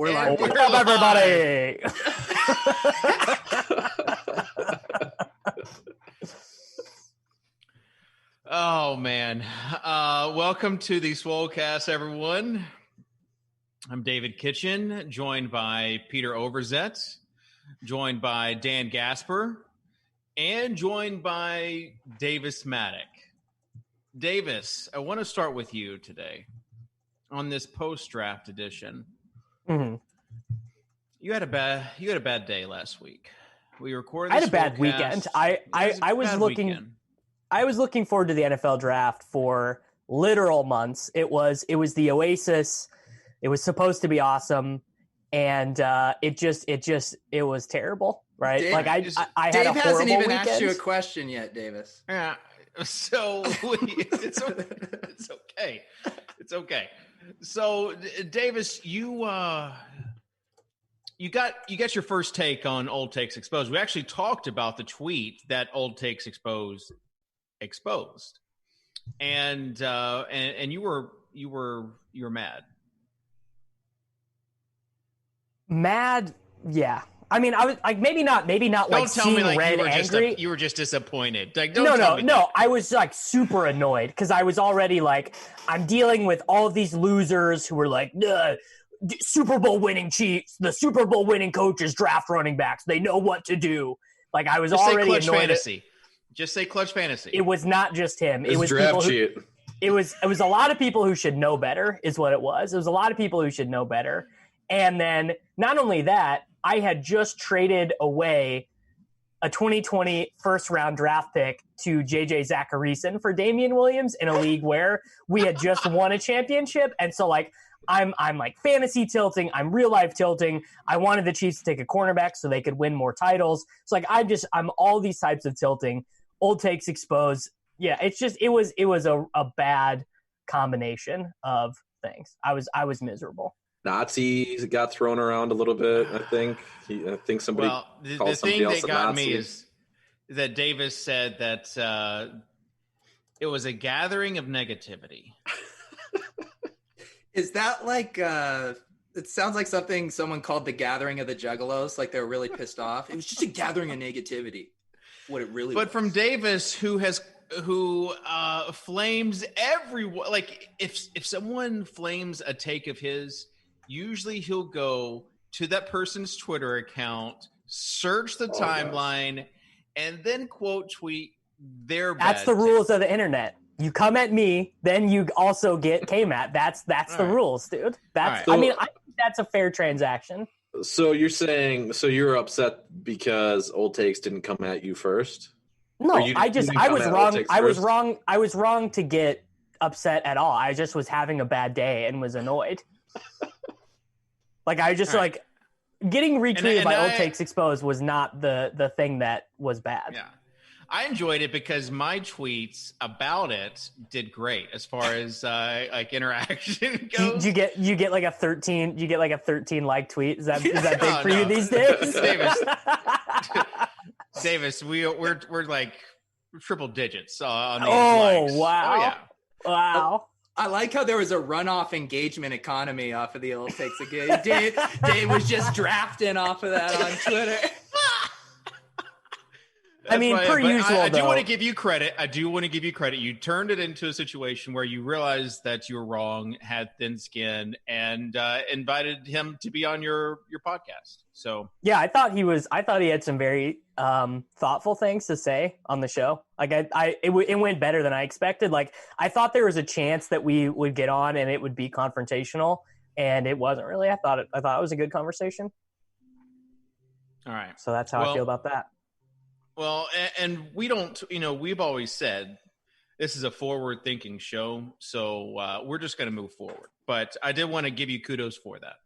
We're live. What's up, everybody? Oh, man. Welcome to the Swolecast, everyone. I'm David Kitchen, joined by Peter Overzet, joined by Dan Gaspar, and joined by Davis Mattek. Davis, I want to start with you today on this post-draft edition. Mm-hmm. You had a bad day last week. We recorded. I had a bad weekend. I was looking forward to the NFL draft for literal months. It was the oasis. It was supposed to be awesome, and it was terrible. Right? Dave, like I Dave had a horrible hasn't even weekend. asked you a question yet, Davis. Yeah. So it's okay. It's okay. So Davis, you got your first take on Old Takes Exposed. We actually talked about the tweet that Old Takes exposed, and you were mad. Mad, yeah. I mean, I was like maybe not Don't like tell seeing me like red you were angry. you were just disappointed. Like No. I was like super annoyed because I was already like I'm dealing with all of these losers who were like Super Bowl winning Chiefs, the Super Bowl winning coaches draft running backs. They know what to do. Like I was just already say clutch annoyed. fantasy. Just say clutch fantasy. It was not just him. It was draft people cheat. It was a lot of people who should know better is what it was. It was a lot of people who should know better. And then not only that, I had just traded away a 2020 first-round draft pick to J.J. Zacharyson for Damian Williams in a league where we had just won a championship. And so, like, I'm like fantasy tilting. I'm real-life tilting. I wanted the Chiefs to take a cornerback so they could win more titles. So, like, I'm all these types of tilting. Old Takes exposed. Yeah, it was a bad combination of things. I was miserable. Nazis got thrown around a little bit. I think somebody. Well, the called somebody thing else that a got Nazi. me is that Davis said that it was a gathering of negativity. Is that like it sounds like something someone called the gathering of the Juggalos, like they were really pissed off. It was just a gathering of negativity. What it really was. But from Davis, who flames everyone, like if someone flames a take of his, usually he'll go to that person's Twitter account, search the timeline, and then quote tweet their bad That's the rules of the internet. You come at me, then you also came at. That's the rules, dude. That's right. I mean, I think that's a fair transaction. So you're saying you're upset because Old Takes didn't come at you first? No, I was wrong. I was wrong to get upset at all. I just was having a bad day and was annoyed. Like I just like getting retweeted by Old Takes exposed was not the thing that was bad. Yeah. I enjoyed it because my tweets about it did great as far as like interaction goes. You get like a 13 like tweet. Is that big for you these days? Davis, we're like triple digits on these likes. Wow. Oh yeah. Wow. I like how there was a runoff engagement economy off of the Old Takes again. Dave was just drafting off of that on Twitter. I mean, per usual, I do want to give you credit. You turned it into a situation where you realized that you were wrong, had thin skin, and invited him to be on your podcast. So yeah, I thought he had some very thoughtful things to say on the show. Like it went better than I expected. Like I thought there was a chance that we would get on and it would be confrontational, and it wasn't really. I thought it was a good conversation. All right. So that's how I feel about that. Well, and we don't, we've always said this is a forward-thinking show, so we're just going to move forward. But I did want to give you kudos for that.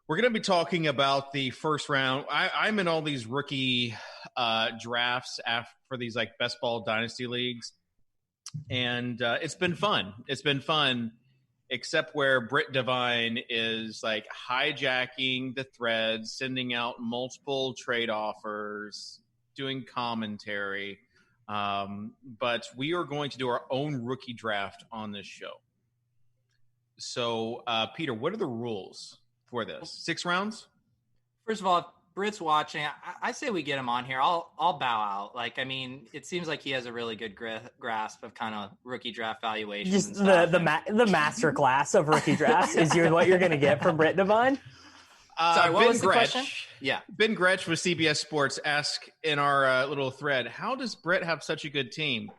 We're going to be talking about the first round. I'm in all these rookie drafts for these like best ball dynasty leagues, and it's been fun. It's been fun, except where Britt Devine is like hijacking the threads, sending out multiple trade offers, doing commentary. But we are going to do our own rookie draft on this show. So, Peter, what are the rules for this? 6 rounds? First of all, if Britt's watching, I say we get him on here. I'll bow out. Like, I mean, it seems like he has a really good grasp of kind of rookie draft valuations. Just and stuff. the master class of rookie drafts is what you're going to get from Britt Devine. Sorry, what Ben was the Gretsch, question? Yeah. Ben Gretsch with CBS Sports asked in our little thread, how does Britt have such a good team?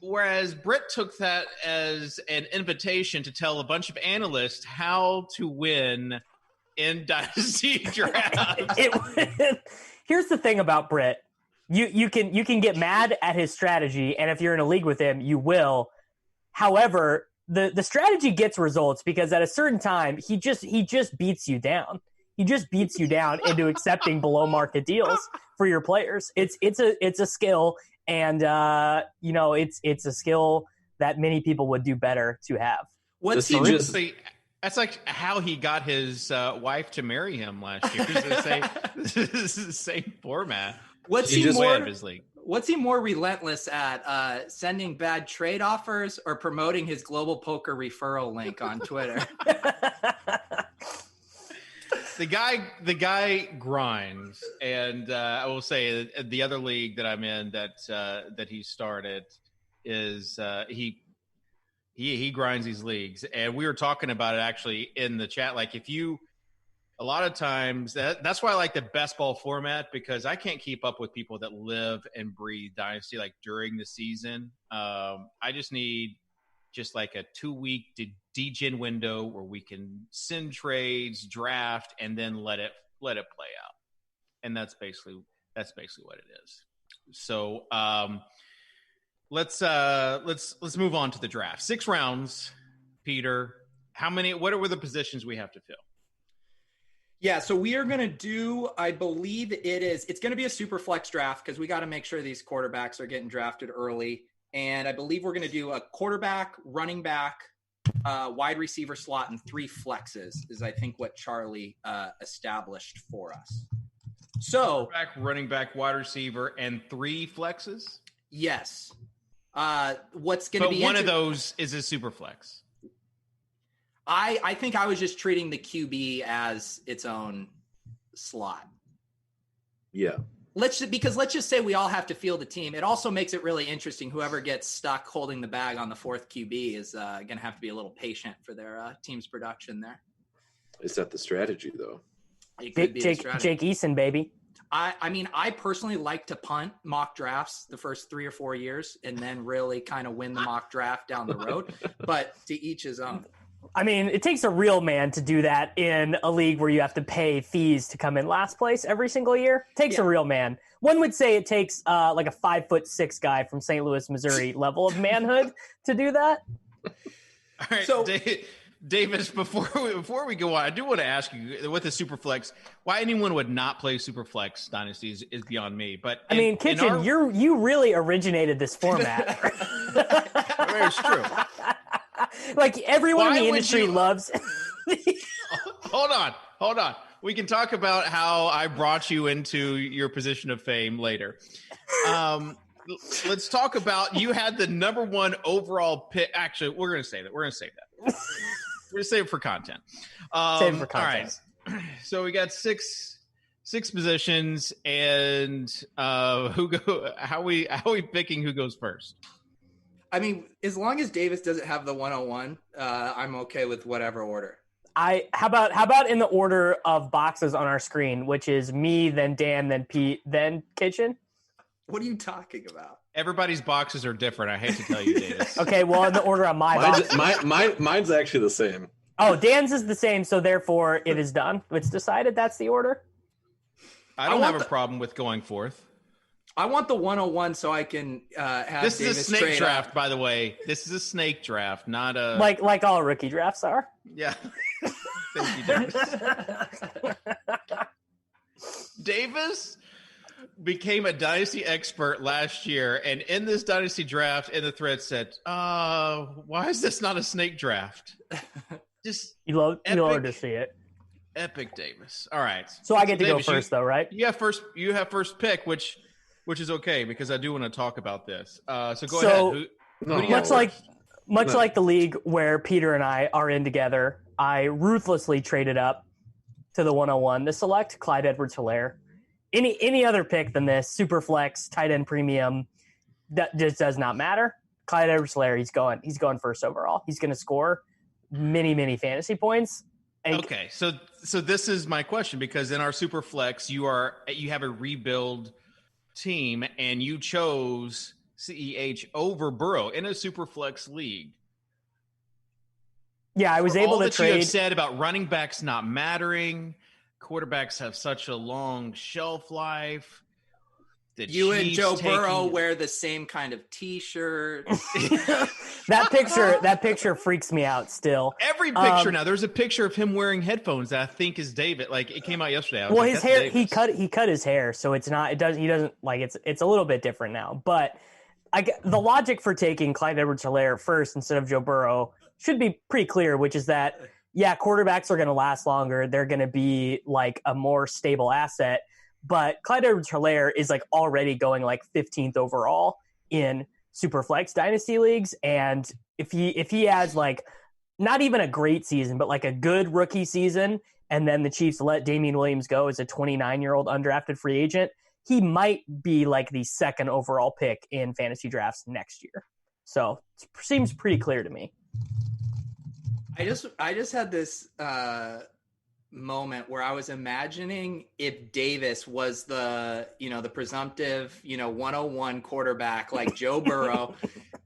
Whereas Britt took that as an invitation to tell a bunch of analysts how to win in dynasty drafts. Here's the thing about Britt. You can get mad at his strategy, and if you're in a league with him, you will. However, the strategy gets results because at a certain time he just beats you down. He just beats you down into accepting below market deals for your players. It's a skill, and it's a skill that many people would do better to have. What's that's like how he got his wife to marry him last year. This is the same format. What's he more relentless at, sending bad trade offers or promoting his global poker referral link on Twitter? The guy grinds, and I will say the other league that I'm in that he started is he grinds these leagues, and we were talking about it actually in the chat. Like a lot of times that's why I like the best ball format, because I can't keep up with people that live and breathe dynasty like during the season. I just need like a 2-week degen window where we can send trades, draft, and then let it play out. And that's basically what it is. So let's move on to the draft. 6 rounds, Peter. What are the positions we have to fill? Yeah, so we are going to do, I believe it's going to be a super flex draft because we got to make sure these quarterbacks are getting drafted early. And I believe we're going to do a quarterback, running back, wide receiver slot, and 3 flexes is I think what Charlie established for us. So quarterback, running back, wide receiver, and 3 flexes? Yes. What's going to be one of those is a super flex. I think I was just treating the QB as its own slot. Yeah. Let's just say we all have to field a team. It also makes it really interesting. Whoever gets stuck holding the bag on the 4th QB is going to have to be a little patient for their team's production there. Is that the strategy, though? It could be Jake Eason, baby. I mean, I personally like to punt mock drafts the first 3 or 4 years and then really kind of win the mock draft down the road. But to each his own. I mean, it takes a real man to do that in a league where you have to pay fees to come in last place every single year. It takes a real man. One would say it takes like a 5'6" guy from St. Louis, Missouri level of manhood to do that. All right, so Davis, before we go on, I do want to ask you with the Superflex, why anyone would not play Superflex Dynasty is beyond me. But Kitchen, you really originated this format. It's true. Like everyone in the industry loves. Hold on. We can talk about how I brought you into your position of fame later. Let's talk about you had the number 1 overall pick. Actually, we're going to save that. We're going to save it for content. Save it for content. All right. So we got six positions, and how we picking who goes first? I mean, as long as Davis doesn't have the 101, I'm okay with whatever order. How about in the order of boxes on our screen, which is me, then Dan, then Pete, then Kitchen? What are you talking about? Everybody's boxes are different. I hate to tell you, Davis. Okay, well, in the order on my box. Mine's actually the same. Oh, Dan's is the same, so therefore it is done. It's decided that's the order. I don't have a problem with going forth. I want the 101 so I can have This Davis is a snake draft, up. by the way. This is a snake draft, not a... Like all rookie drafts are. Yeah. Thank you, Davis. Davis became a dynasty expert last year, and in this dynasty draft, in the thread said, why is this not a snake draft? Just you love to see it. Epic Davis. All right. So I get to Davis, go first, though, right? You have first pick, which is okay because I do want to talk about this. So go ahead. Who do you have much like the league where Peter and I are in together, I ruthlessly traded up to the 101 to select Clyde Edwards-Helaire. Any other pick than this, super flex, tight end premium, that just does not matter. Clyde Edwards-Helaire, he's going first overall. He's going to score many fantasy points. Okay, so this is my question, because in our super flex, you have a rebuild team, and you chose CEH over Burrow in a super flex league. Yeah, I was able to trade. You have said about running backs not mattering, quarterbacks have such a long shelf life. You and Joe Burrow wear the same kind of T-shirt. That picture freaks me out still. Every picture now, there's a picture of him wearing headphones that I think is David. Like, it came out yesterday. Well, his hair, he cut his hair, so it's not. He doesn't like it's a little bit different now. But the logic for taking Clyde Edwards-Helaire first instead of Joe Burrow should be pretty clear, which is that, yeah, quarterbacks are going to last longer. They're going to be like a more stable asset. But Clyde Edwards-Helaire is like already going like 15th overall in Superflex dynasty leagues. And if he has like not even a great season, but like a good rookie season, and then the Chiefs let Damian Williams go as a 29-year-old undrafted free agent, he might be like the second overall pick in fantasy drafts next year. So it seems pretty clear to me. I just had this moment where I was imagining if Davis was the presumptive 101 quarterback like Joe Burrow,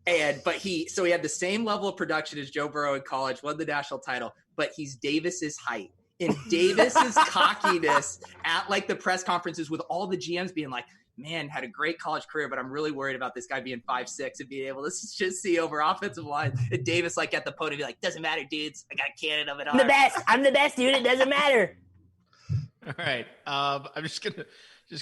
but he had the same level of production as Joe Burrow in college, won the national title, but he's Davis's height. And Davis's cockiness at like the press conferences with all the GMs being like, man, had a great college career, but I'm really worried about this guy being 5'6" and being able to just see over offensive line. And Davis, like, at the podium, be like, doesn't matter, dudes. I got a cannon of it on. I'm the best, dude. It doesn't matter. All right. I'm just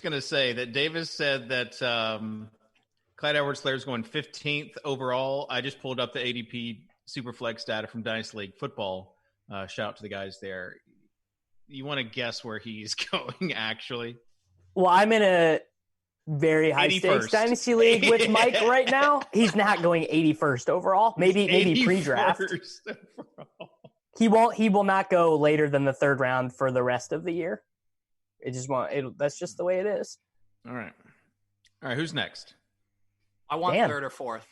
gonna say that Davis said that Clyde Edwards-Helaire is going 15th overall. I just pulled up the ADP Superflex data from Dynasty League Football. Shout out to the guys there. You want to guess where he's going, actually? Well, I'm in a very high stakes dynasty league with Mike right now. He's not going 81st overall. Maybe pre-draft. He will not go later than the third round for the rest of the year. That's just the way it is. All right. Who's next? I want third or fourth.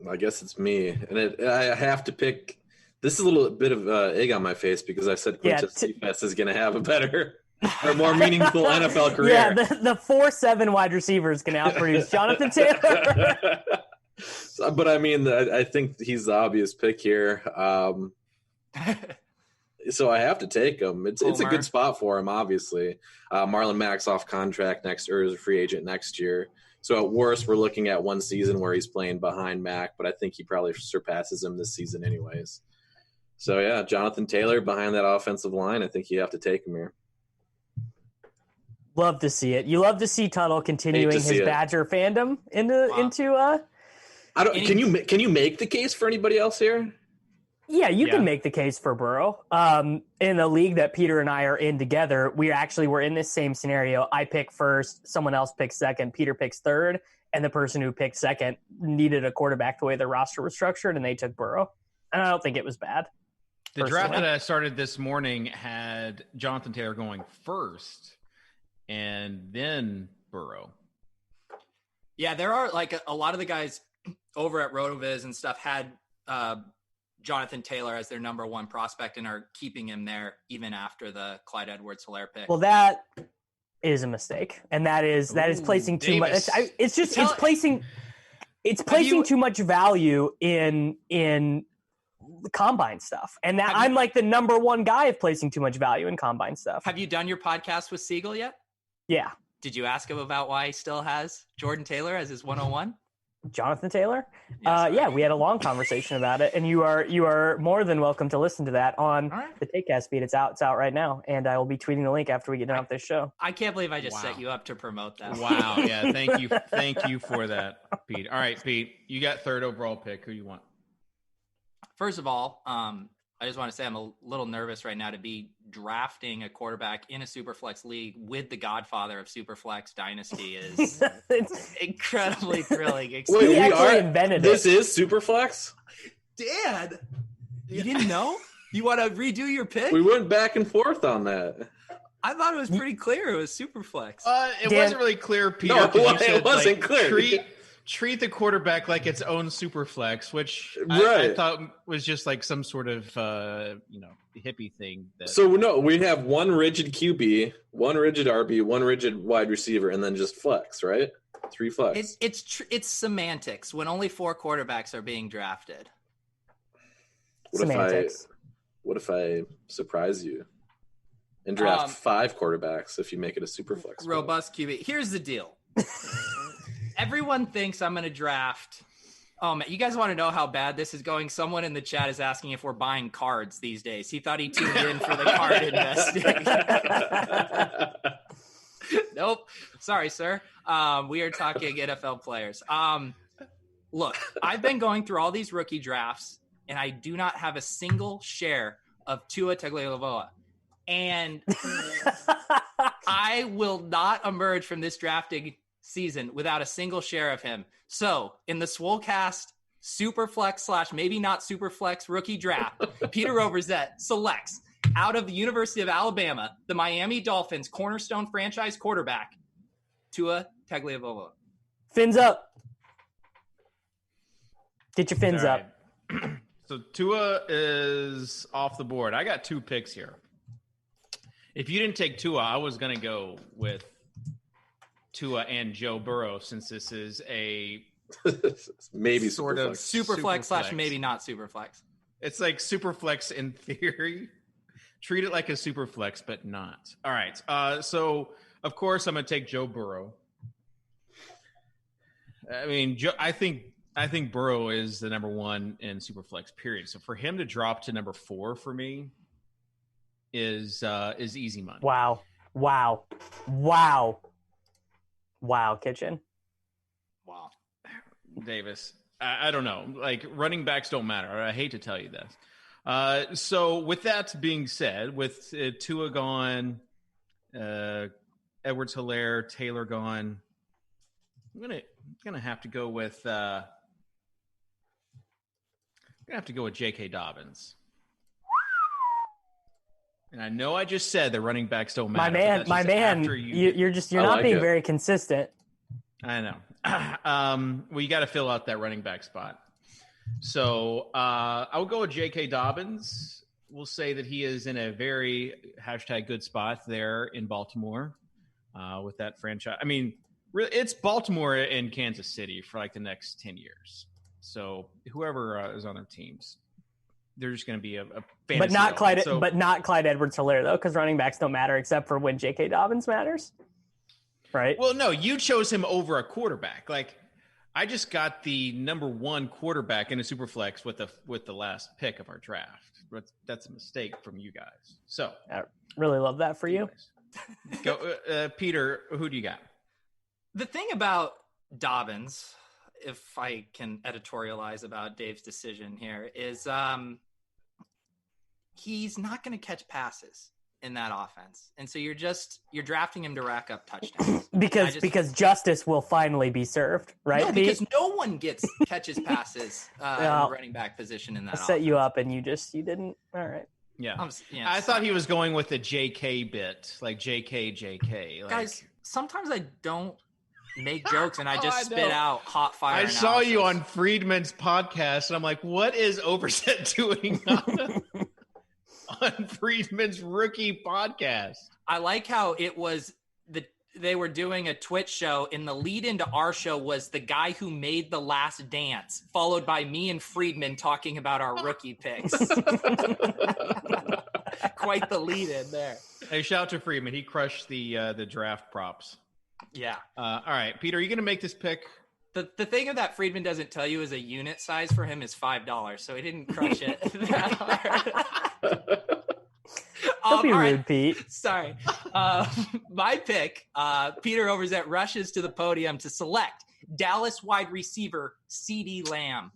I guess it's me, and I have to pick. This is a little bit of egg on my face because I said Quintus Cephas is going to have a better or more meaningful NFL career. Yeah, the 4-7 wide receivers can outproduce Jonathan Taylor. But I mean, I think he's the obvious pick here. So I have to take him. It's a good spot for him, obviously. Marlon Mack's off contract next, or is a free agent next year. So at worst, we're looking at one season where he's playing behind Mack, but I think he probably surpasses him this season anyways. So yeah, Jonathan Taylor behind that offensive line. I think you have to take him here. Love to see it. You love to see Tuttle continuing his Badger fandom into. Can you make the case for anybody else here? Yeah, you can make the case for Burrow. In the league that Peter and I are in together, we actually were in this same scenario. I pick first, someone else picks second, Peter picks third, and the person who picked second needed a quarterback the way their roster was structured, and they took Burrow. And I don't think it was bad. The draft that I started this morning had Jonathan Taylor going first and then Burrow. Yeah, there are like a lot of the guys over at RotoViz and stuff had Jonathan Taylor as their number one prospect and are keeping him there even after the Clyde Edwards-Helaire pick. Well, that is a mistake, and that is placing too much. It's placing too much value in combine stuff, and that I'm like the number one guy of placing too much value in combine stuff. Have you done your podcast with Siegel yet? Yeah. Did you ask him about why he still has Jordan Taylor as his 101? Jonathan Taylor? Yeah, we had a long conversation about it, and you are more than welcome to listen to that on the Takecast feed. It's out right now, and I will be tweeting the link after we get done with this show. I can't believe I just set you up to promote that. Wow, yeah, thank you for that, Pete. All right, Pete, you got third overall pick. Who you want? First of all, I just want to say I'm a little nervous right now to be drafting a quarterback in a Superflex league with the godfather of Superflex Dynasty is it's incredibly thrilling. Wait, he actually invented this. This is Superflex? Dad, you didn't know? You want to redo your pick? We went back and forth on that. I thought it was pretty clear. It was super flex. It wasn't really clear, Peter. No, you said, it wasn't clear. Treat the quarterback like its own super flex, which Right. I thought was just like some sort of hippie thing. So no, we have one rigid QB, one rigid RB, one rigid wide receiver, and then just flex, right? 3 flex. It's semantics when only 4 quarterbacks are being drafted. What if I surprise you and draft 5 quarterbacks if you make it a super flex? Robust QB. Here's the deal. Everyone thinks I'm going to draft. Oh, man, you guys want to know how bad this is going? Someone in the chat is asking if we're buying cards these days. He thought he tuned in for the card investing. Nope. Sorry, sir. We are talking NFL players. Look, I've been going through all these rookie drafts, and I do not have a single share of Tua Tagovailoa. And I will not emerge from this drafting season without a single share of him. So in the Swolecast Superflex / maybe not Superflex rookie draft, Peter Overzet selects out of the University of Alabama, the Miami Dolphins cornerstone franchise quarterback, Tua Tagovailoa. Fins up. Get your fins All up. right. So Tua is off the board. I got 2 picks here. If you didn't take Tua, I was going to go with Tua and Joe Burrow, since this is a maybe sort of Superflex / maybe not Superflex. It's like Superflex in theory. Treat it like a Superflex, but not. All right. So, of course, I'm going to take Joe Burrow. I mean, I think Burrow is the number 1 in Superflex, period. So for him to drop to number 4 for me is easy money. Wow, Kitchen. Wow. Davis, I don't know. Like, running backs don't matter. I hate to tell you this. So with that being said, with Tua gone, Edwards-Helaire, Taylor gone, I'm gonna have to go with J.K. Dobbins. And I know I just said the running backs don't matter. My man, you're not being very consistent. I know. Well, you got to fill out that running back spot. So I'll go with J.K. Dobbins. We'll say that he is in a very #good spot there in Baltimore with that franchise. I mean, really, it's Baltimore and Kansas City for like the next 10 years. So whoever is on their teams, they're just going to be a fantasy. But not Clyde. But not Clyde Edwards-Helaire though, because running backs don't matter except for when J.K. Dobbins matters, right? Well, no, you chose him over a quarterback. Like, I just got the number 1 quarterback in a superflex with the last pick of our draft. But that's a mistake from you guys. So I really love that for you. Go, Peter. Who do you got? The thing about Dobbins, if I can editorialize about Dave's decision here, is he's not going to catch passes in that offense. And so you're drafting him to rack up touchdowns. because justice will finally be served, right? No, because no one catches passes in the running back position in that offense. Set you up and you didn't. All right. Yeah. I thought he was going with the JK bit, like JK. Like, guys, sometimes I don't make jokes and I just spit out hot fire. I saw you on Friedman's podcast and I'm like, what is Overzet doing on Friedman's rookie podcast? I like how it was they were doing a Twitch show, and the lead into our show was the guy who made The Last Dance, followed by me and Friedman talking about our rookie picks. Quite the lead in there. Hey, shout out to Friedman. He crushed the draft props. Yeah. All right, Peter, are you going to make this pick? The thing that Friedman doesn't tell you is a unit size for him is $5, so he didn't crush it that hard. Don't be rude, right. Pete. Sorry. My pick, Peter Overzet rushes to the podium to select Dallas wide receiver CeeDee Lamb.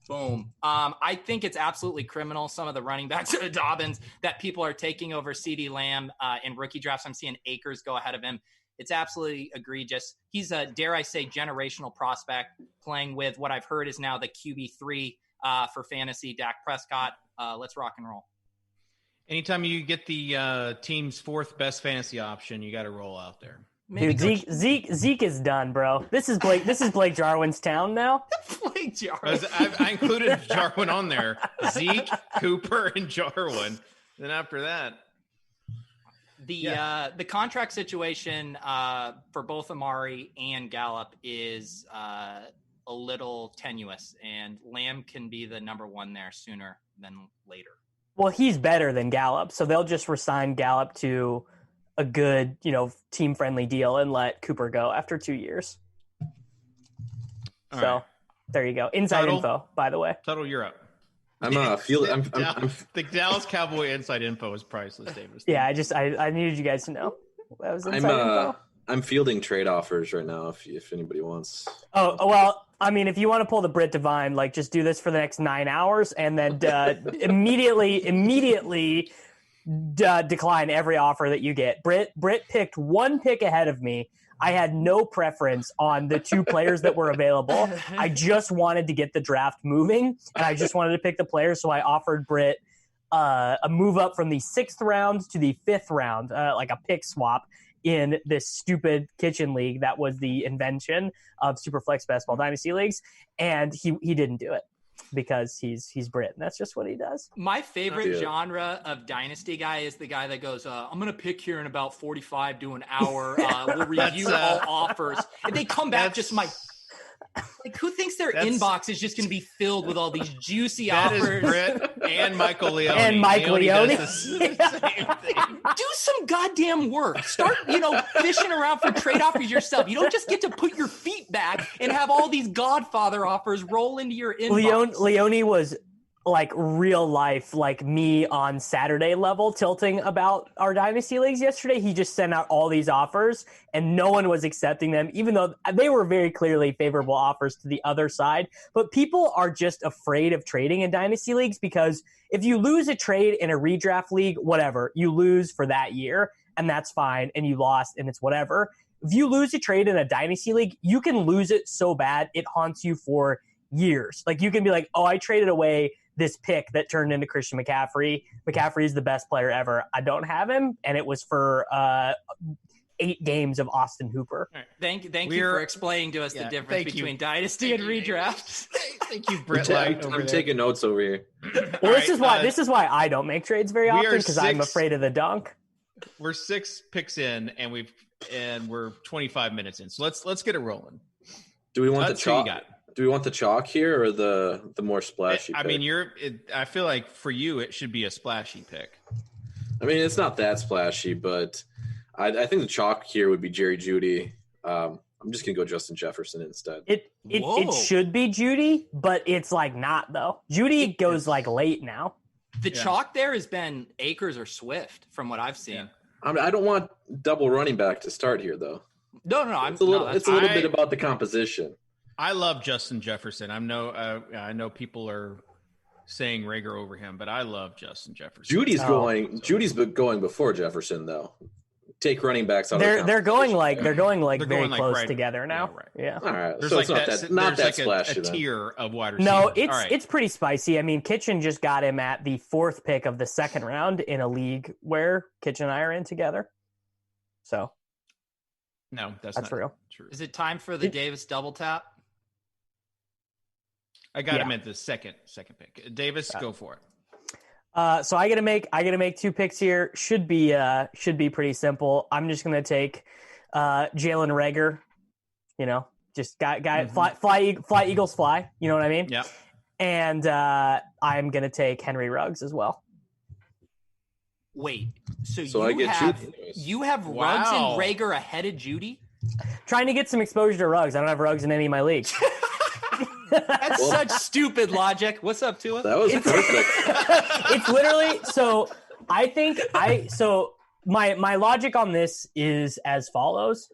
Boom. I think it's absolutely criminal, some of the running backs Dobbins that people are taking over CeeDee Lamb in rookie drafts. I'm seeing Akers go ahead of him. It's absolutely egregious. He's a, dare I say, generational prospect playing with what I've heard is now the QB3 for fantasy, Dak Prescott. let's rock and roll. Anytime you get the team's fourth best fantasy option, you got to roll out there. Dude, Zeke is done, bro. This is Blake Jarwin's town now. Blake Jarwin. I included Jarwin on there. Zeke, Cooper, and Jarwin. Then after that, the contract situation for both Amari and Gallup is a little tenuous, and Lamb can be the number one there sooner than later. Well, he's better than Gallup, so they'll just resign Gallup to a good, team-friendly deal and let Cooper go after 2 years. All so right. There you go. Inside info, by the way. Tuttle, you're up. The Dallas Cowboy inside info is priceless, Davis. Yeah, I needed you guys to know. That was inside info. I'm fielding trade offers right now if anybody wants. Oh, well, I mean, if you want to pull the Britt Devine, just do this for the next 9 hours and then immediately decline every offer that you get. Britt picked one pick ahead of me. I had no preference on the two players that were available. I just wanted to get the draft moving, and I just wanted to pick the players, so I offered Britt a move up from the 6th round to the 5th round, like a pick swap in this stupid kitchen league that was the invention of Superflex Basketball Dynasty leagues, and he didn't do it. Because he's Brit, and that's just what he does. My favorite genre of Dynasty guy is the guy that goes, I'm going to pick here in about 45 to an hour. We'll review all offers. And they come back just who thinks their inbox is just going to be filled with all these juicy offers? That is Britt and Michael Leone. And Mike Leone. Do some goddamn work. Start, fishing around for trade offers yourself. You don't just get to put your feet back and have all these Godfather offers roll into your inbox. Leone was real life, me on Saturday level, tilting about our Dynasty leagues yesterday. He just sent out all these offers and no one was accepting them, even though they were very clearly favorable offers to the other side. But people are just afraid of trading in Dynasty leagues because if you lose a trade in a redraft league, whatever, you lose for that year and that's fine. And you lost and it's whatever. If you lose a trade in a Dynasty league, you can lose it so bad it haunts you for years. You can be like, oh, I traded away this pick that turned into Christian McCaffrey. McCaffrey is the best player ever. I don't have him, and it was for 8 games of Austin Hooper. Right. Thank you for explaining to us the difference between Dynasty and redraft. Thank you, Brett. I'm taking notes over here. Well, this is why I don't make trades very often, because I'm afraid of the dunk. We're 6 picks in, and we're 25 minutes in. So let's get it rolling. Do we want the chalk? Do we want the chalk here or the more splashy pick? I mean, I feel like for you, it should be a splashy pick. I mean, it's not that splashy, but I think the chalk here would be Jerry Jeudy. I'm just going to go Justin Jefferson instead. It should be Jeudy, but it's not, though. Jeudy goes late now. The chalk there has been Akers or Swift from what I've seen. Yeah. I don't want double running back to start here, though. No. It's a little bit about the composition. I love Justin Jefferson. I know people are saying Rager over him, but I love Justin Jefferson. Judy's going before Jefferson, though. Take running backs out. They're going very close together now. Yeah. All right. There's so it's not that splashy. A tier of wide receivers. No, it's pretty spicy. I mean, Kitchen just got him at the 4th pick of the 2nd round in a league where Kitchen and I are in together. So. No, that's not real. True. Is it time for the Davis double tap? I got him at the second pick. Davis, go for it. So I gotta make 2 picks here. Should be pretty simple. I'm just gonna take Jalen Reagor. Just guy fly Eagles fly. You know what I mean? Yeah. And I'm gonna take Henry Ruggs as well. Wait, so you have Ruggs and Rager ahead of Jeudy? Trying to get some exposure to Ruggs. I don't have Ruggs in any of my leagues. That's such stupid logic. What's up, Tua? That was perfect. It's literally so. I think my logic on this is as follows.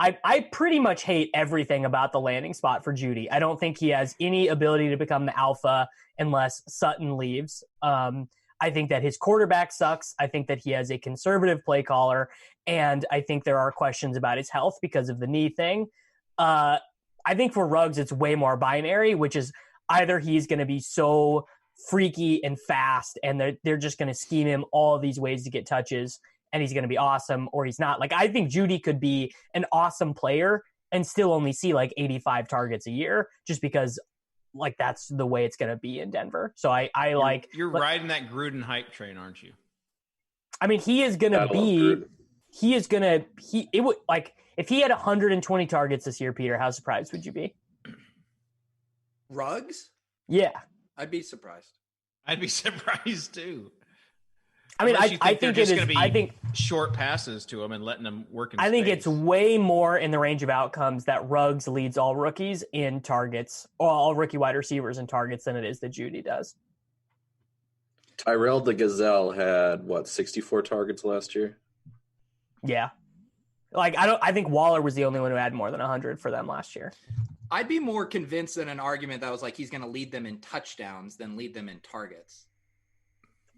I pretty much hate everything about the landing spot for Jeudy. I don't think he has any ability to become the alpha unless Sutton leaves. I think that his quarterback sucks. I think that he has a conservative play caller, and I think there are questions about his health because of the knee thing. I think for Ruggs, it's way more binary, which is either he's going to be so freaky and fast, and they're just going to scheme him all these ways to get touches, and he's going to be awesome, or he's not. Like, I think Jeudy could be an awesome player and still only see like 85 targets a year, just because like that's the way it's going to be in Denver. So you're riding that Gruden hype train, aren't you? I mean, if he had 120 targets this year, Peter, how surprised would you be? Ruggs? Yeah. I'd be surprised. I'd be surprised too. I mean, I think it is. I think short passes to him and letting them work in space. I think it's way more in the range of outcomes that Ruggs leads all rookies in targets, or all rookie wide receivers in targets, than it is that Jeudy does. Tyrell the Gazelle had 64 targets last year. Yeah, like I think Waller was the only one who had more than 100 for them last year. I'd be more convinced in an argument that was like he's going to lead them in touchdowns than lead them in targets.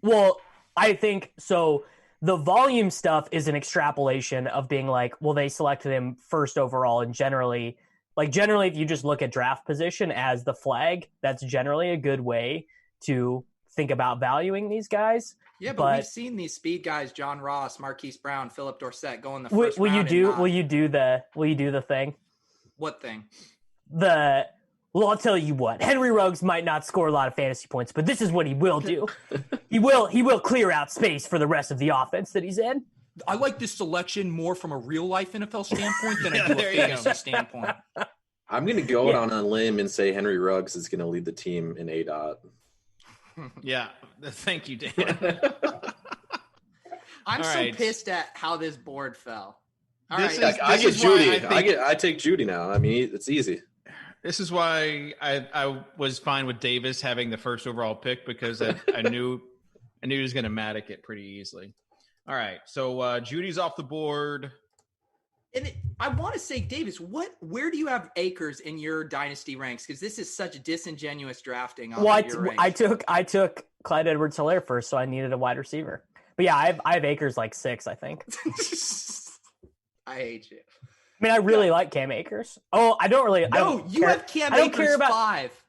Well, I think so. The volume stuff is an extrapolation of being like, well, they selected him first overall, and generally, if you just look at draft position as the flag, that's generally a good way to think about valuing these guys. Yeah, but we've seen these speed guys: John Ross, Marquise Brown, Phillip Dorsett, go in the first round. Will you do the thing? What thing? Well, I'll tell you what. Henry Ruggs might not score a lot of fantasy points, but this is what he will do. He will clear out space for the rest of the offense that he's in. I like this selection more from a real life NFL standpoint than I do a fantasy standpoint. I'm going to go on a limb and say Henry Ruggs is going to lead the team in ADOT. Yeah. Thank you, Dan. I'm so pissed at how this board fell. I take Jeudy now. I mean, it's easy. This is why I was fine with Davis having the first overall pick, because I knew he was going to Mattek it pretty easily. All right, so Judy's off the board. And I want to say, Davis, where do you have Akers in your dynasty ranks? Because this is such disingenuous drafting. I took Clyde Edwards-Helaire first, so I needed a wide receiver. But yeah, I have Akers like 6, I think. I hate you. I mean, I really like Cam Akers. Oh, I don't really. No, you have Cam Akers 5.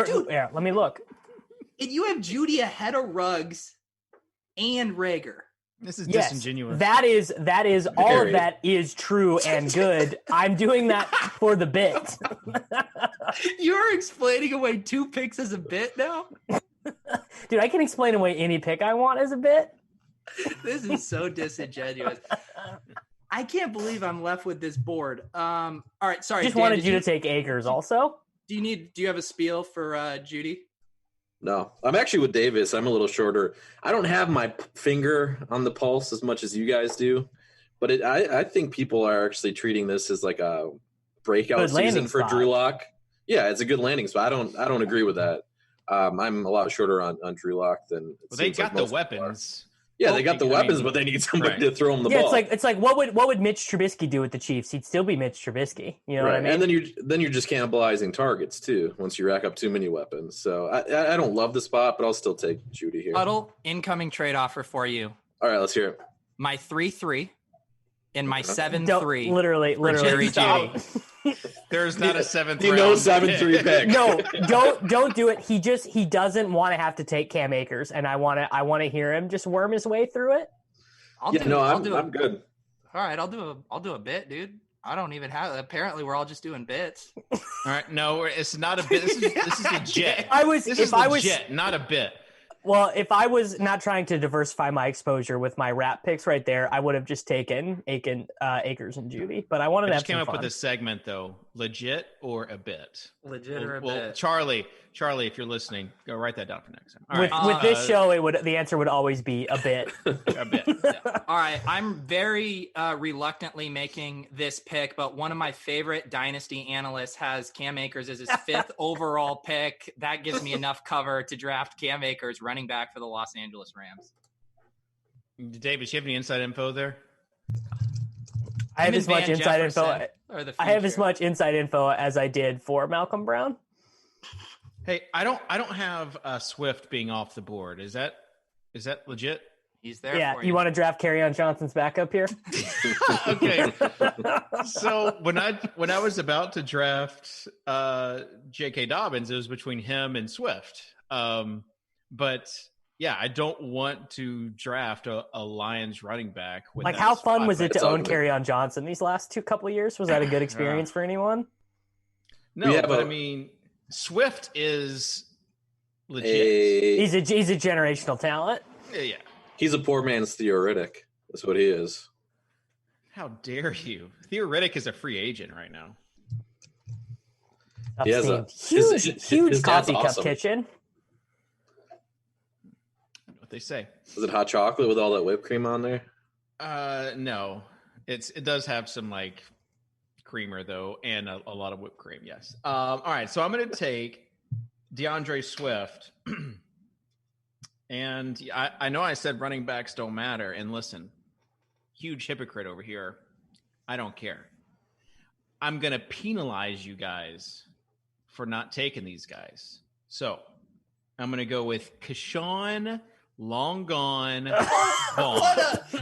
Dude, yeah, let me look. And you have Jeudy ahead of Ruggs and Rager. This is disingenuous. That is all of that is true and good. I'm doing that for the bit. You're explaining away 2 picks as a bit now? Dude, I can explain away any pick I want as a bit. This is so disingenuous. I can't believe I'm left with this board. All right, sorry. Just Dan, wanted you to take Akers also. Do you have a spiel for Jeudy? No, I'm actually with Davis. I'm a little shorter. I don't have my finger on the pulse as much as you guys do, but I think people are actually treating this as like a breakout season for Drew Lock. Yeah, it's a good landing spot. I don't agree with that. I'm a lot shorter on Drew Lock than. Well, they got the weapons. Yeah, they got the weapons, but they need somebody to throw them the ball. It's like what would Mitch Trubisky do with the Chiefs? He'd still be Mitch Trubisky. You know what I mean? And then you're just cannibalizing targets too once you rack up too many weapons. So I don't love the spot, but I'll still take Jeudy here. Huddle, incoming trade offer for you. All right, let's hear it. My 3-3 and my 7-3. Literally, Jerry Jeudy. There's not a 7th. You know, 7-3 pick. No, don't do it. He doesn't want to have to take Cam Akers, and I want to hear him just worm his way through it. I'm good. All right, I'll do a bit, dude. I don't even have. Apparently, we're all just doing bits. All right, no, it's not a bit. This is legit. This is legit, not a bit. Well, if I was not trying to diversify my exposure with my rap picks right there, I would have just taken Akers and Jeudy. But I wanted to have some fun. Came up with this segment though: legit or a bit? Legit or a bit? Charlie, if you're listening, go write that down for next time. All right. With this show, the answer would always be a bit. A bit. Yeah. All right, I'm very reluctantly making this pick, but one of my favorite dynasty analysts has Cam Akers as his 5th overall pick. That gives me enough cover to draft Cam Akers, running back for the Los Angeles Rams. David, do you have any inside info there? I have as much inside info. I have as much inside info as I did for Malcolm Brown. Hey, I don't have Swift being off the board. Is that legit? He's there. Yeah, for you want to draft Kerryon Johnson's backup here? Okay. So when I was about to draft J.K. Dobbins, it was between him and Swift. But yeah, I don't want to draft a Lions running back. Like, how fun was it to own ugly. Kerryon Johnson these last couple of years? Was that a good experience for anyone? No, but I mean, Swift is legit. He's a generational talent. Yeah. He's a poor man's theoretic. That's what he is. How dare you? Theoretic is a free agent right now. He has a huge coffee cup kitchen. What they say. Is it hot chocolate with all that whipped cream on there? No. It does have some like creamer though, and a lot of whipped cream. Yes. All right. So I'm going to take DeAndre Swift, and I know I said running backs don't matter. And listen, huge hypocrite over here. I don't care. I'm going to penalize you guys for not taking these guys. So I'm going to go with Keyshawn. Long gone. All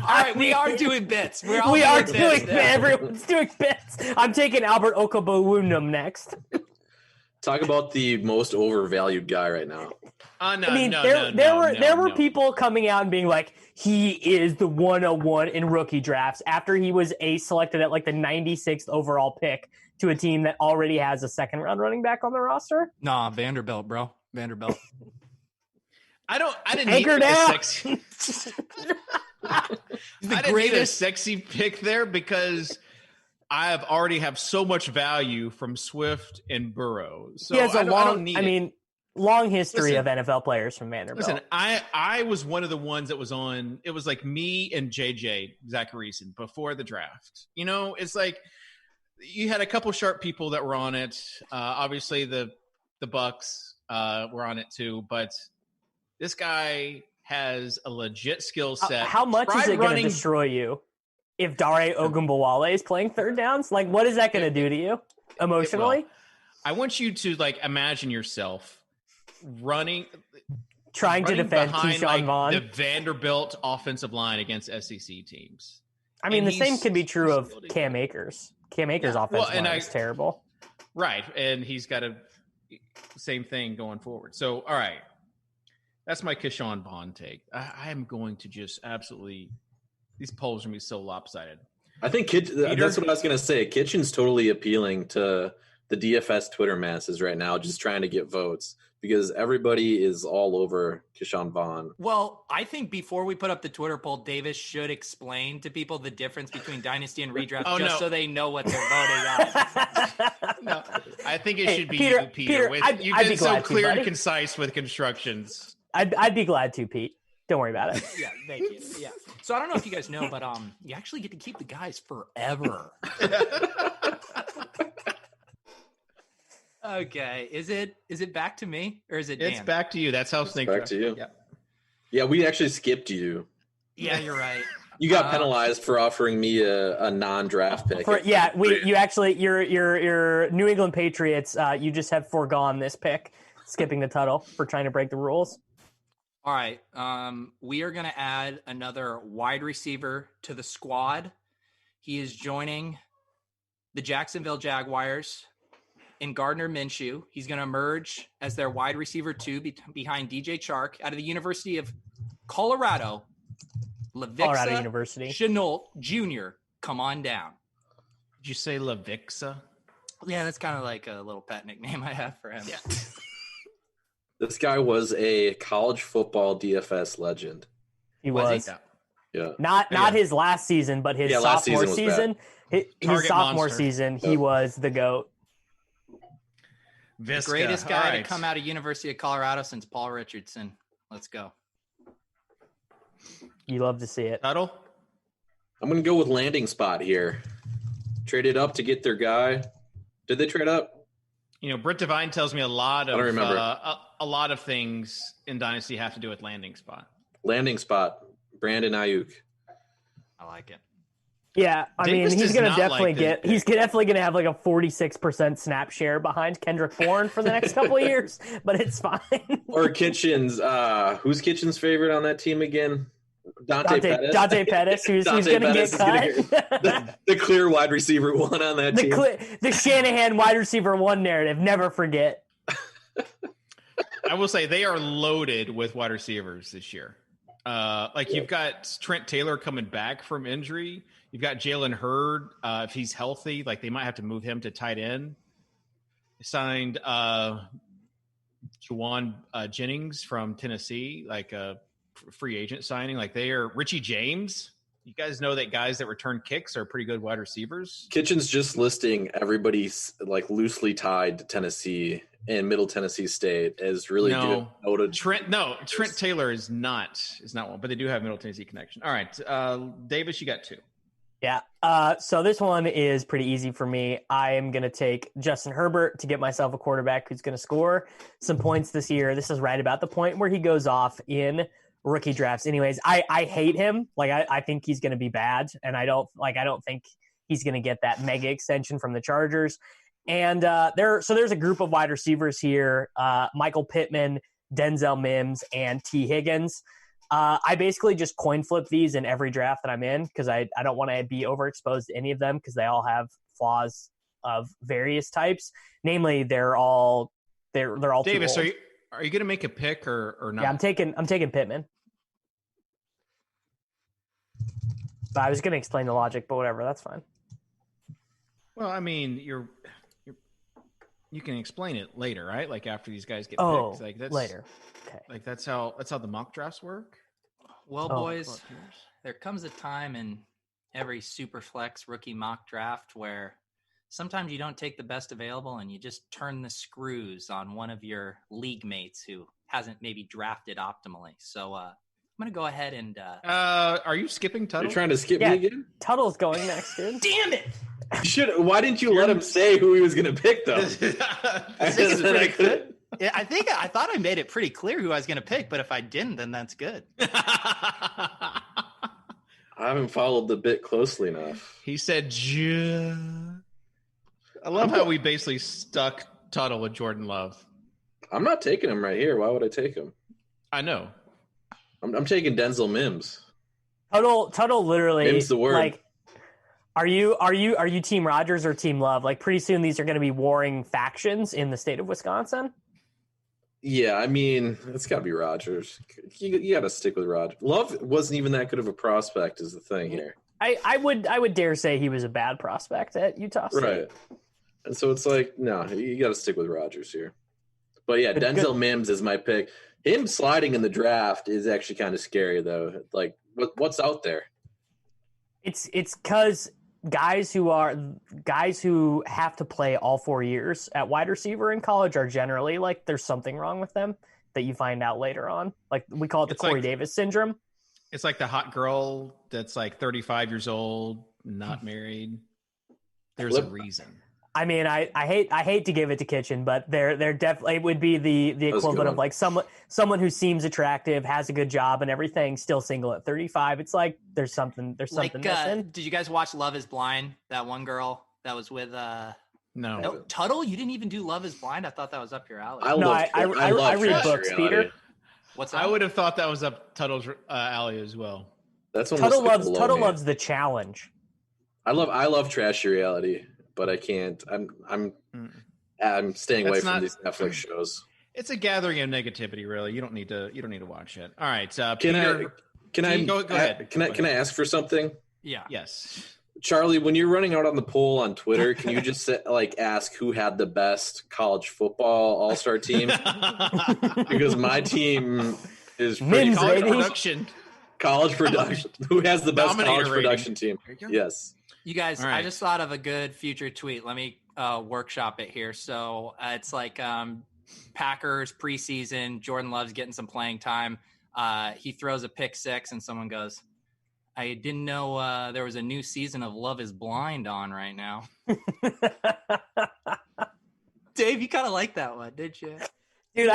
right, we are doing bits. Everyone's doing bits. I'm taking Albert Okobowunum next. Talk about the most overvalued guy right now. There were people coming out and being like, he is the 101 in rookie drafts after he was selected at like the 96th overall pick to a team that already has a second round running back on the roster. Nah, Vanderbilt, bro. Vanderbilt. I didn't Anchored need out. a sexy. I didn't need a sexy pick there because I already have so much value from Swift and Burrow. So he has I don't need it. Long history of NFL players from Vanderbilt. Listen, I was one of the ones that was on. It was like me and JJ Zacharyson before the draft. You know, it's like you had a couple sharp people that were on it. Obviously, the Bucks were on it too, but this guy has a legit skill set. How much is it going to destroy you if Dare Ogunbowale is playing third downs? Like, what is that going to do to you emotionally? I want you to imagine yourself trying to defend Keyshawn Vaughn, the Vanderbilt offensive line against SEC teams. I mean, the same can be true of Cam Akers. Cam Akers' offensive line is terrible. Right, and he's got a same thing going forward. So, all right. That's my Keyshawn Vaughn take. I am going to just absolutely – these polls are going to be so lopsided. I think that's what I was going to say. Kitchen's totally appealing to the DFS Twitter masses right now, just trying to get votes because everybody is all over Keyshawn Vaughn. Well, I think before we put up the Twitter poll, Davis should explain to people the difference between dynasty and redraft so they know what they're voting on. No, I think it should be Peter. You've been so clear and concise with constructions. I'd be glad to, Pete. Don't worry about it. Yeah, thank you. Yeah. So I don't know if you guys know, but you actually get to keep the guys forever. Okay. Is it back to me or is it Dan? It's back to you. That's how Snake back to you. Yeah, we actually skipped you. Yeah, you're right. You got penalized for offering me a non-draft pick. Your New England Patriots, you just have foregone this pick, skipping the Tuttle for trying to break the rules. All right. We are going to add another wide receiver to the squad. He is joining the Jacksonville Jaguars in Gardner Minshew. He's going to emerge as their wide receiver 2 behind DJ Chark out of the University of Colorado. Colorado University. Chenault Jr., come on down. Did you say LaVixa? Yeah, that's kind of like a little pet nickname I have for him. Yeah. This guy was a college football DFS legend. He was. Yeah. Not his last season, but his sophomore season. His sophomore season, he was the GOAT. The greatest guy to come out of University of Colorado since Paul Richardson. Let's go. You love to see it. Tuttle? I'm going to go with landing spot here. Traded up to get their guy. Did they trade up? You know, Britt Devine tells me a lot of a lot of things in Dynasty have to do with landing spot. Landing spot. Brandon Ayuk. I like it. Yeah, I mean, he's going to definitely he's definitely going to have like a 46% snap share behind Kendrick Bourne for the next couple of years, but it's fine. Or Kitchens. Who's Kitchens' favorite on that team again? Dante Pettis, who's going to get cut. The clear wide receiver 1 on that team. The Shanahan wide receiver 1 narrative. Never forget. I will say they are loaded with wide receivers this year. You've got Trent Taylor coming back from injury. You've got Jalen Hurd. If he's healthy, like they might have to move him to tight end. Signed Juwan Jennings from Tennessee, like a free agent signing. Like they are Richie James. You guys know that guys that return kicks are pretty good wide receivers. Kitchen's just listing everybody's like loosely tied to Tennessee and Middle Tennessee State as really good. Trent Taylor is not one, but they do have Middle Tennessee connection. All right, Davis, you got 2. Yeah. So this one is pretty easy for me. I am going to take Justin Herbert to get myself a quarterback who's going to score some points this year. This is right about the point where he goes off in rookie drafts. Anyways, I hate him. Like I think he's going to be bad, and I don't think he's going to get that mega extension from the Chargers. And there's a group of wide receivers here: Michael Pittman, Denzel Mims, and T. Higgins. I basically just coin flip these in every draft that I'm in because I don't want to be overexposed to any of them because they all have flaws of various types. Namely, they're all Davis, too old. Are you going to make a pick or not? Yeah, I'm taking Pittman. But I was going to explain the logic, but whatever, that's fine. Well, I mean, you can explain it later, right? Like after these guys get picked. Like that's later. Okay. Like that's how the mock drafts work. Well, boys, there comes a time in every Superflex rookie mock draft where sometimes you don't take the best available and you just turn the screws on one of your league mates who hasn't maybe drafted optimally. So I'm going to go ahead and are you skipping Tuttle? You're trying to skip me again? Tuttle's going next, dude. Damn it! Why didn't you let him say who he was going to pick, though? This is pretty good. Yeah, I thought I made it pretty clear who I was going to pick, but if I didn't, then that's good. I haven't followed the bit closely enough. He said, I love how we basically stuck Tuttle with Jordan Love. I'm not taking him right here. Why would I take him? I know. I'm taking Denzel Mims. Tuttle literally. Mims the word. Like, are you Team Rodgers or Team Love? Like, pretty soon these are going to be warring factions in the state of Wisconsin. Yeah, I mean, it's got to be Rodgers. You got to stick with Rodgers. Love wasn't even that good of a prospect is the thing here. I would dare say he was a bad prospect at Utah State. Right. And so it's like, no, you got to stick with Rodgers here. But yeah, Denzel Mims is my pick. Him sliding in the draft is actually kind of scary, though. Like, what's out there? It's because guys who have to play all 4 years at wide receiver in college are generally like there's something wrong with them that you find out later on. Like we call it the Corey Davis syndrome. It's like the hot girl that's like 35 years old, not married. There's a reason. I mean, I hate to give it to Kitchen, but there definitely would be the equivalent of like someone who seems attractive, has a good job and everything, still single at 35. It's like there's something missing. Did you guys watch Love Is Blind? That one girl that was with No, Tuttle. You didn't even do Love Is Blind. I thought that was up your alley. I read books, Peter. What's that? I would have thought that was up Tuttle's alley as well. That's Tuttle loves the challenge. I love trashy reality. But I can't. I'm staying away from these Netflix shows. It's a gathering of negativity, really. You don't need to watch it. All right, Go ahead. Can I ask for something? Yeah. Yes. Charlie, when you're running out on the poll on Twitter, can you just ask who had the best college football all-star team? Because my team is Mims, college baby. production. College production. Who has the best college production team? Yes. You guys, right. I just thought of a good future tweet. Let me workshop it here. So it's like Packers preseason. Jordan Love's getting some playing time. He throws a pick six, and someone goes, I didn't know there was a new season of Love Is Blind on right now. Dave, you kind of like that one, did you? Dude,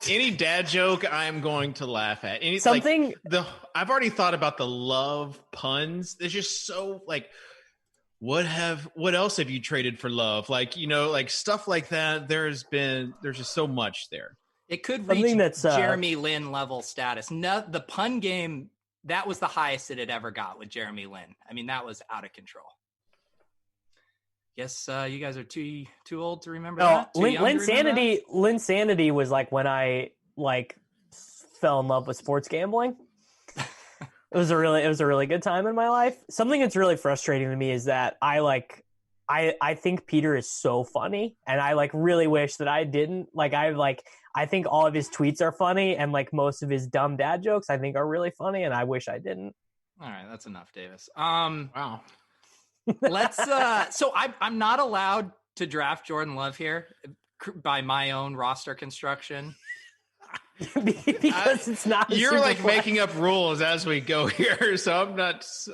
any dad joke I'm going to laugh at. I've already thought about the love puns. It's just so like, what else have you traded for love? Like, like stuff like that. There's just so much there. It could reach Jeremy Lin level status. No, the pun game, that was the highest it had ever got with Jeremy Lin. I mean, that was out of control. Guess you guys are too old to remember No, that. Linsanity was like when I like fell in love with sports gambling. It was a really good time in my life. Something that's really frustrating to me is that I think Peter is so funny, and I like really wish that I didn't. I think all of his tweets are funny, and like most of his dumb dad jokes I think are really funny, and I wish I didn't. All right, that's enough, Davis. Wow. Let's so I'm not allowed to draft Jordan Love here by my own roster construction. Because it's not. You're like making up rules as we go here, so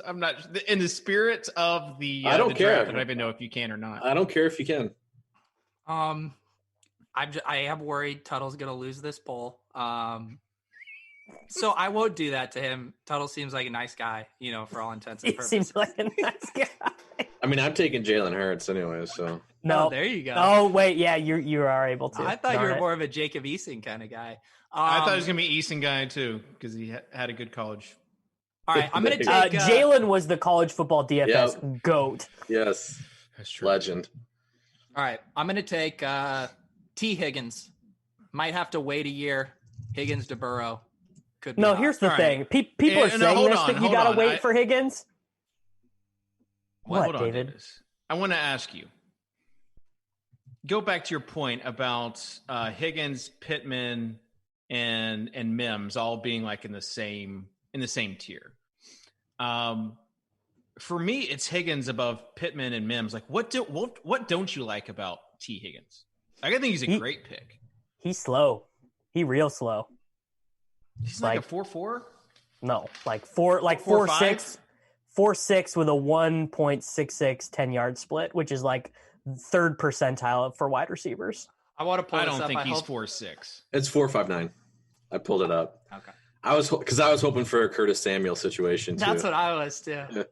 I'm not in the spirit of the. I don't care. Draft, I don't even know if you can or not. I don't care if you can. I have worried Tuttle's gonna lose this poll. So I won't do that to him. Tuttle seems like a nice guy, for all intents and purposes. He seems like a nice guy. I mean, I'm taking Jalen Hurts anyway, so. No, there you go. Oh wait, yeah, you are able to. I thought you were more of a Jacob Eason kind of guy. I thought he was gonna be Eason guy too because he had a good college. All right, I'm gonna take. Jalen was the college football DFS goat. Yes, that's true. Legend. All right, I'm gonna take T. Higgins. Might have to wait a year. Higgins to Burrow. Could be no, hot. here's the All thing. right. People are saying this, but you gotta wait for Higgins. What, David? Davis. I want to ask you. Go back to your point about Higgins, Pittman, and Mims all being like in the same tier. For me, it's Higgins above Pittman and Mims. Like, what don't you like about T. Higgins? I think he's a great pick. He's slow. He real slow. He's like a 4.4? No, like 4.6. 4.6 with a 1.66 10-yard split, which is like third percentile for wide receivers. I want to pull this up. I don't think he's 4.6. It's 4.59. I pulled it up. Okay. I was hoping for a Curtis Samuel situation too. That's what I was too. Yeah.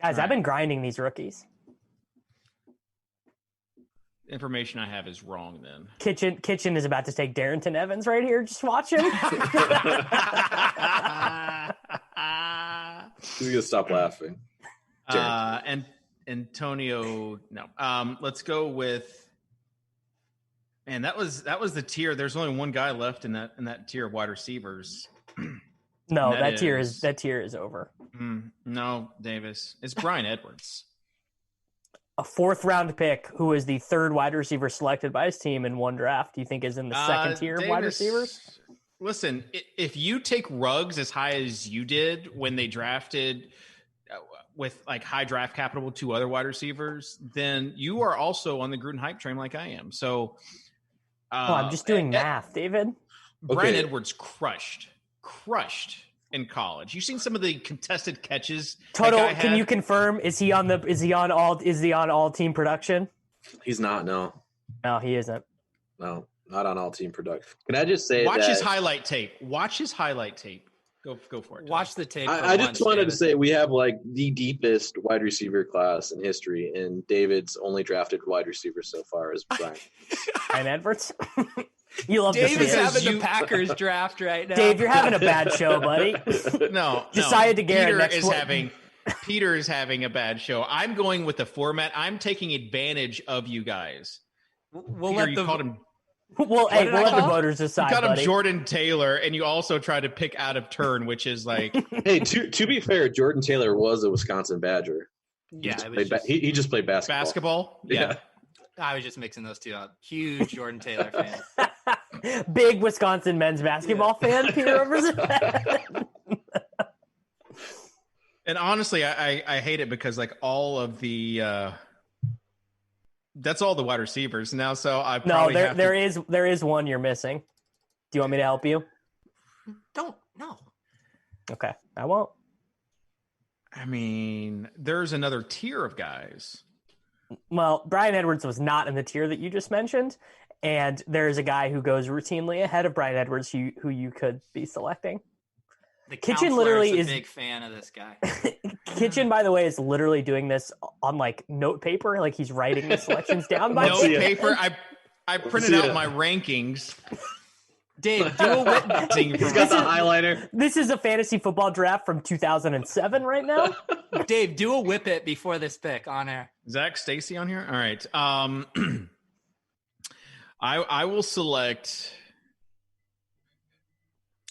Guys, I've been grinding these rookies. Information I have is wrong then. Kitchen is about to take Darrington Evans right here. Just watch him. He's gonna stop laughing. And Antonio, no. Let's go with. Man, that was the tier. There's only one guy left in that tier of wide receivers. No, that tier is over. No, Davis. It's Bryan Edwards. A 4th round pick who is the 3rd wide receiver selected by his team in one draft, do you think is in the 2nd tier of wide receivers? Listen, if you take Ruggs as high as you did when they drafted with like high draft capital with 2 other wide receivers, then you are also on the Gruden hype train like I am. So I'm just doing math, David. Bryan Edwards crushed in college. You've seen some of the contested catches. Total, can you confirm? Is he on all team production? He's not. No, he isn't. No, not on all team production. Can I just say watch his highlight tape? Go for it. Watch the tape. I just wanted to say we have like the deepest wide receiver class in history, and David's only drafted wide receiver so far is Bryan. Bryan Edwards. You love Dave is having the Packers draft right now. Dave, you're having a bad show, buddy. No. Decided to Garrett Peter is having a bad show. I'm going with the format. I'm taking advantage of you guys. We'll Peter, let you called him. We'll let the voters decide. You got him buddy. Jordan Taylor, and you also tried to pick out of turn, which is like. Hey, to be fair, Jordan Taylor was a Wisconsin Badger. Yeah, he just played basketball. Basketball? Yeah. I was just mixing those two up. Huge Jordan Taylor fan. Big Wisconsin men's basketball fan, Peter Overzet. And honestly, I hate it because like all of the that's all the wide receivers now. So I probably there is one you're missing. Do you want me to help you? No. Okay, I won't. I mean, there's another tier of guys. Well, Bryan Edwards was not in the tier that you just mentioned, and there's a guy who goes routinely ahead of Bryan Edwards who you could be selecting. The Kitchen literally is a big fan of this guy. Kitchen, by the way, is literally doing this on like note paper, like he's writing the selections down by note paper. I printed out my rankings. Dave, do a whip. He's got the highlighter. This is a fantasy football draft from 2007 right now. Dave, do a whip it before this pick on air. Zach Stacy on here. All right. I will select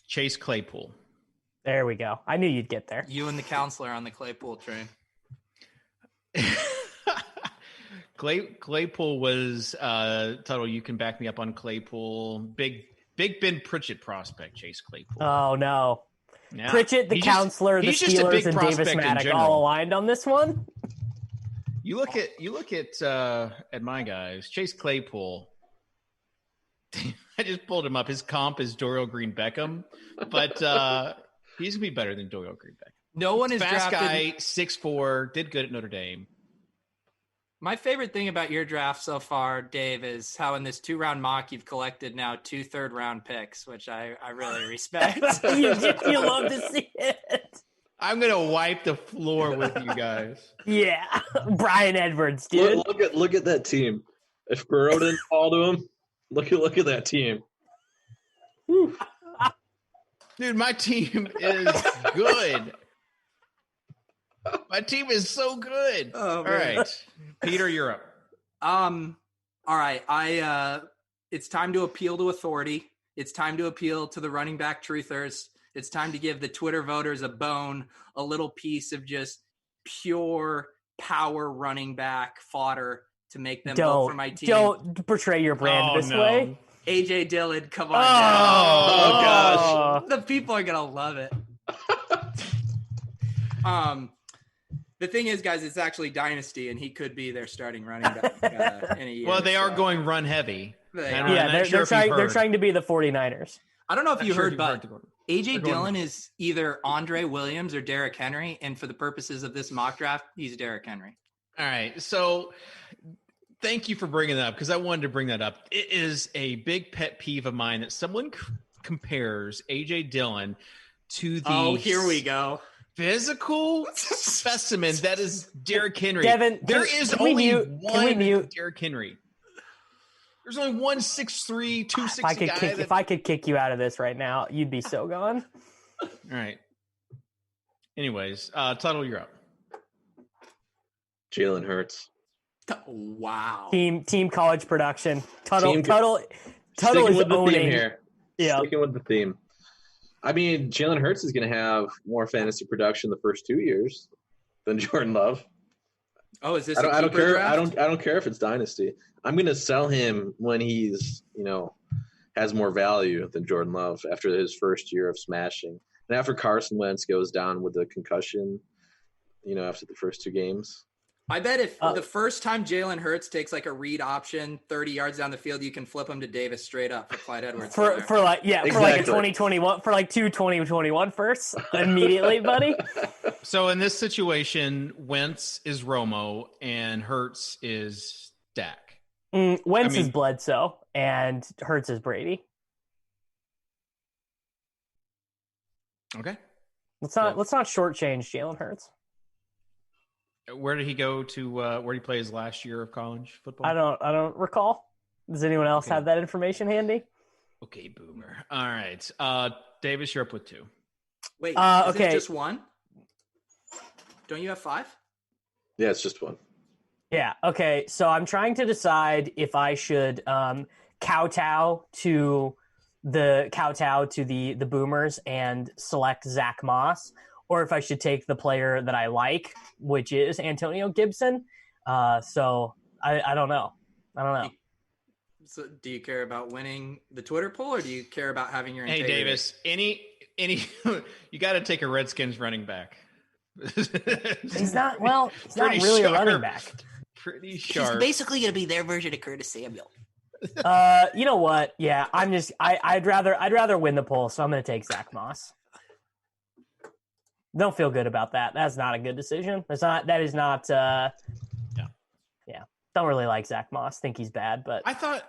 Chase Claypool. There we go. I knew you'd get there. You and the counselor on the Claypool train. Claypool was Tuttle. You can back me up on Claypool. Big Ben Pritchett prospect. Chase Claypool. Oh no, Yeah. Pritchett, the counselor, the Steelers, and Davis Mattek all aligned on this one. You look at my guys. Chase Claypool. I just pulled him up. His comp is Dorial Green Beckham, but he's gonna be better than Dorial Green Beckham. No one is fast drafted. guy, 6'4", did good at Notre Dame. My favorite thing about your draft so far, Dave, is how in this 2-round mock you've collected now 2 third-round picks, which I really respect. you love to see it. I'm gonna wipe the floor with you guys. Yeah, Brian Edwards, dude. Look at that team. If Burrow didn't fall to him, look at that team. Whew. Dude, my team is good. My team is so good. Oh, all right, Peter, you're up. All right. It's time to appeal to authority. It's time to appeal to the running back truthers. It's time to give the Twitter voters a bone, a little piece of just pure power running back fodder to make them vote for my team. Don't portray your brand this way. AJ Dillon, come on Oh gosh. The people are going to love it. The thing is, guys, it's actually Dynasty, and he could be their starting running back in a year. Well, they are going run heavy. They're trying to be the 49ers. I don't know if you heard, but AJ Dillon is either Andre Williams or Derrick Henry, and for the purposes of this mock draft, he's Derrick Henry. All right, so thank you for bringing that up, because I wanted to bring that up. It is a big pet peeve of mine that someone compares AJ Dillon to the here we go. Physical specimen that is Derrick Henry. Devin, there is only one Derrick Henry. There's only one 6'3", 260 guy. If I could kick you out of this right now, you'd be so gone. All right. Anyways, Tuttle, you're up. Jalen Hurts. Wow. Team college production. Tuttle is with the owning theme here. Yeah. Sticking with the theme. I mean, Jalen Hurts is going to have more fantasy production the first 2 years than Jordan Love. Oh, is this? I don't care. Draft? I don't care if it's dynasty. I'm going to sell him when he's has more value than Jordan Love after his first year of smashing, and after Carson Wentz goes down with a concussion, after the first 2 games. I bet if the first time Jalen Hurts takes like a read option 30 yards down the field, you can flip him to Davis straight up for Clyde Edwards. For like a 2021, for like 2 2021 firsts immediately, buddy. So in this situation, Wentz is Romo and Hurts is Dak. Wentz is Bledsoe and Hurts is Brady. Okay. Let's not shortchange Jalen Hurts. Where did he go to? Where did he play his last year of college football? I don't recall. Does anyone else have that information handy? Okay, boomer. All right, Davis, you're up with 2. Wait, is it just 1? Don't you have 5? Yeah, it's just 1. Yeah. Okay. So I'm trying to decide if I should kowtow to the boomers and select Zach Moss, or if I should take the player that I like, which is Antonio Gibson. So I don't know. So do you care about winning the Twitter poll, or do you care about having your integrity? Hey, Davis, any you got to take a Redskins running back. He's not really a running back. Pretty sharp. He's basically going to be their version of Curtis Samuel. You know what? Yeah, I'd rather win the poll, so I'm going to take Zach Moss. Don't feel good about that. That's not a good decision. That is not. Yeah. Don't really like Zach Moss. Think he's bad, but I thought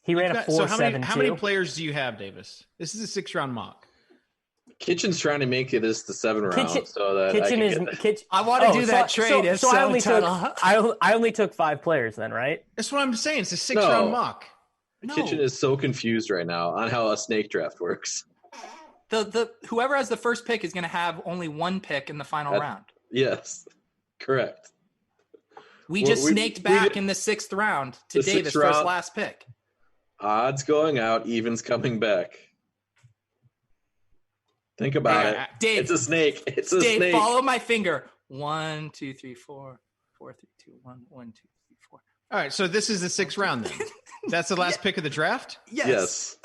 he ran a 4.72. How many players do you have, Davis? This is a 6-round mock. Kitchen's trying to make it as the 7 round, so that I want to do that trade. So I only took 5 players then, right? That's what I'm saying. It's a 6-round mock. No. Kitchen is so confused right now on how a snake draft works. The whoever has the first pick is going to have only one pick in the final round. Yes, correct. We snaked back in the 6th round to Davis for his last pick. Odds going out, evens coming back. Think about it. Dave, it's a snake. It's a Dave, snake. Follow my finger. 1, 2, 3, 4. 4, 3, 2, 1. 1, 2, 3, 4. All right, so this is the 6th round then. That's the last pick of the draft? Yes.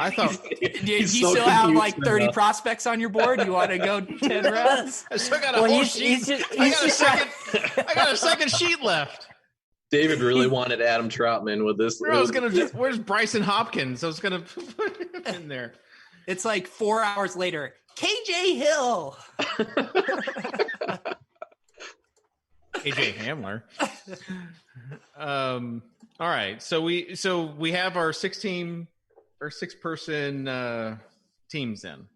I thought you still have like 30 prospects on your board. You want to go 10 rounds? I still got a whole sheet. I got a second sheet left. David really wanted Adam Troutman with this. Where's Bryson Hopkins? I was gonna put him in there. It's like 4 hours later. KJ Hill. KJ Hamler. All right. So we have our 6-person teams then.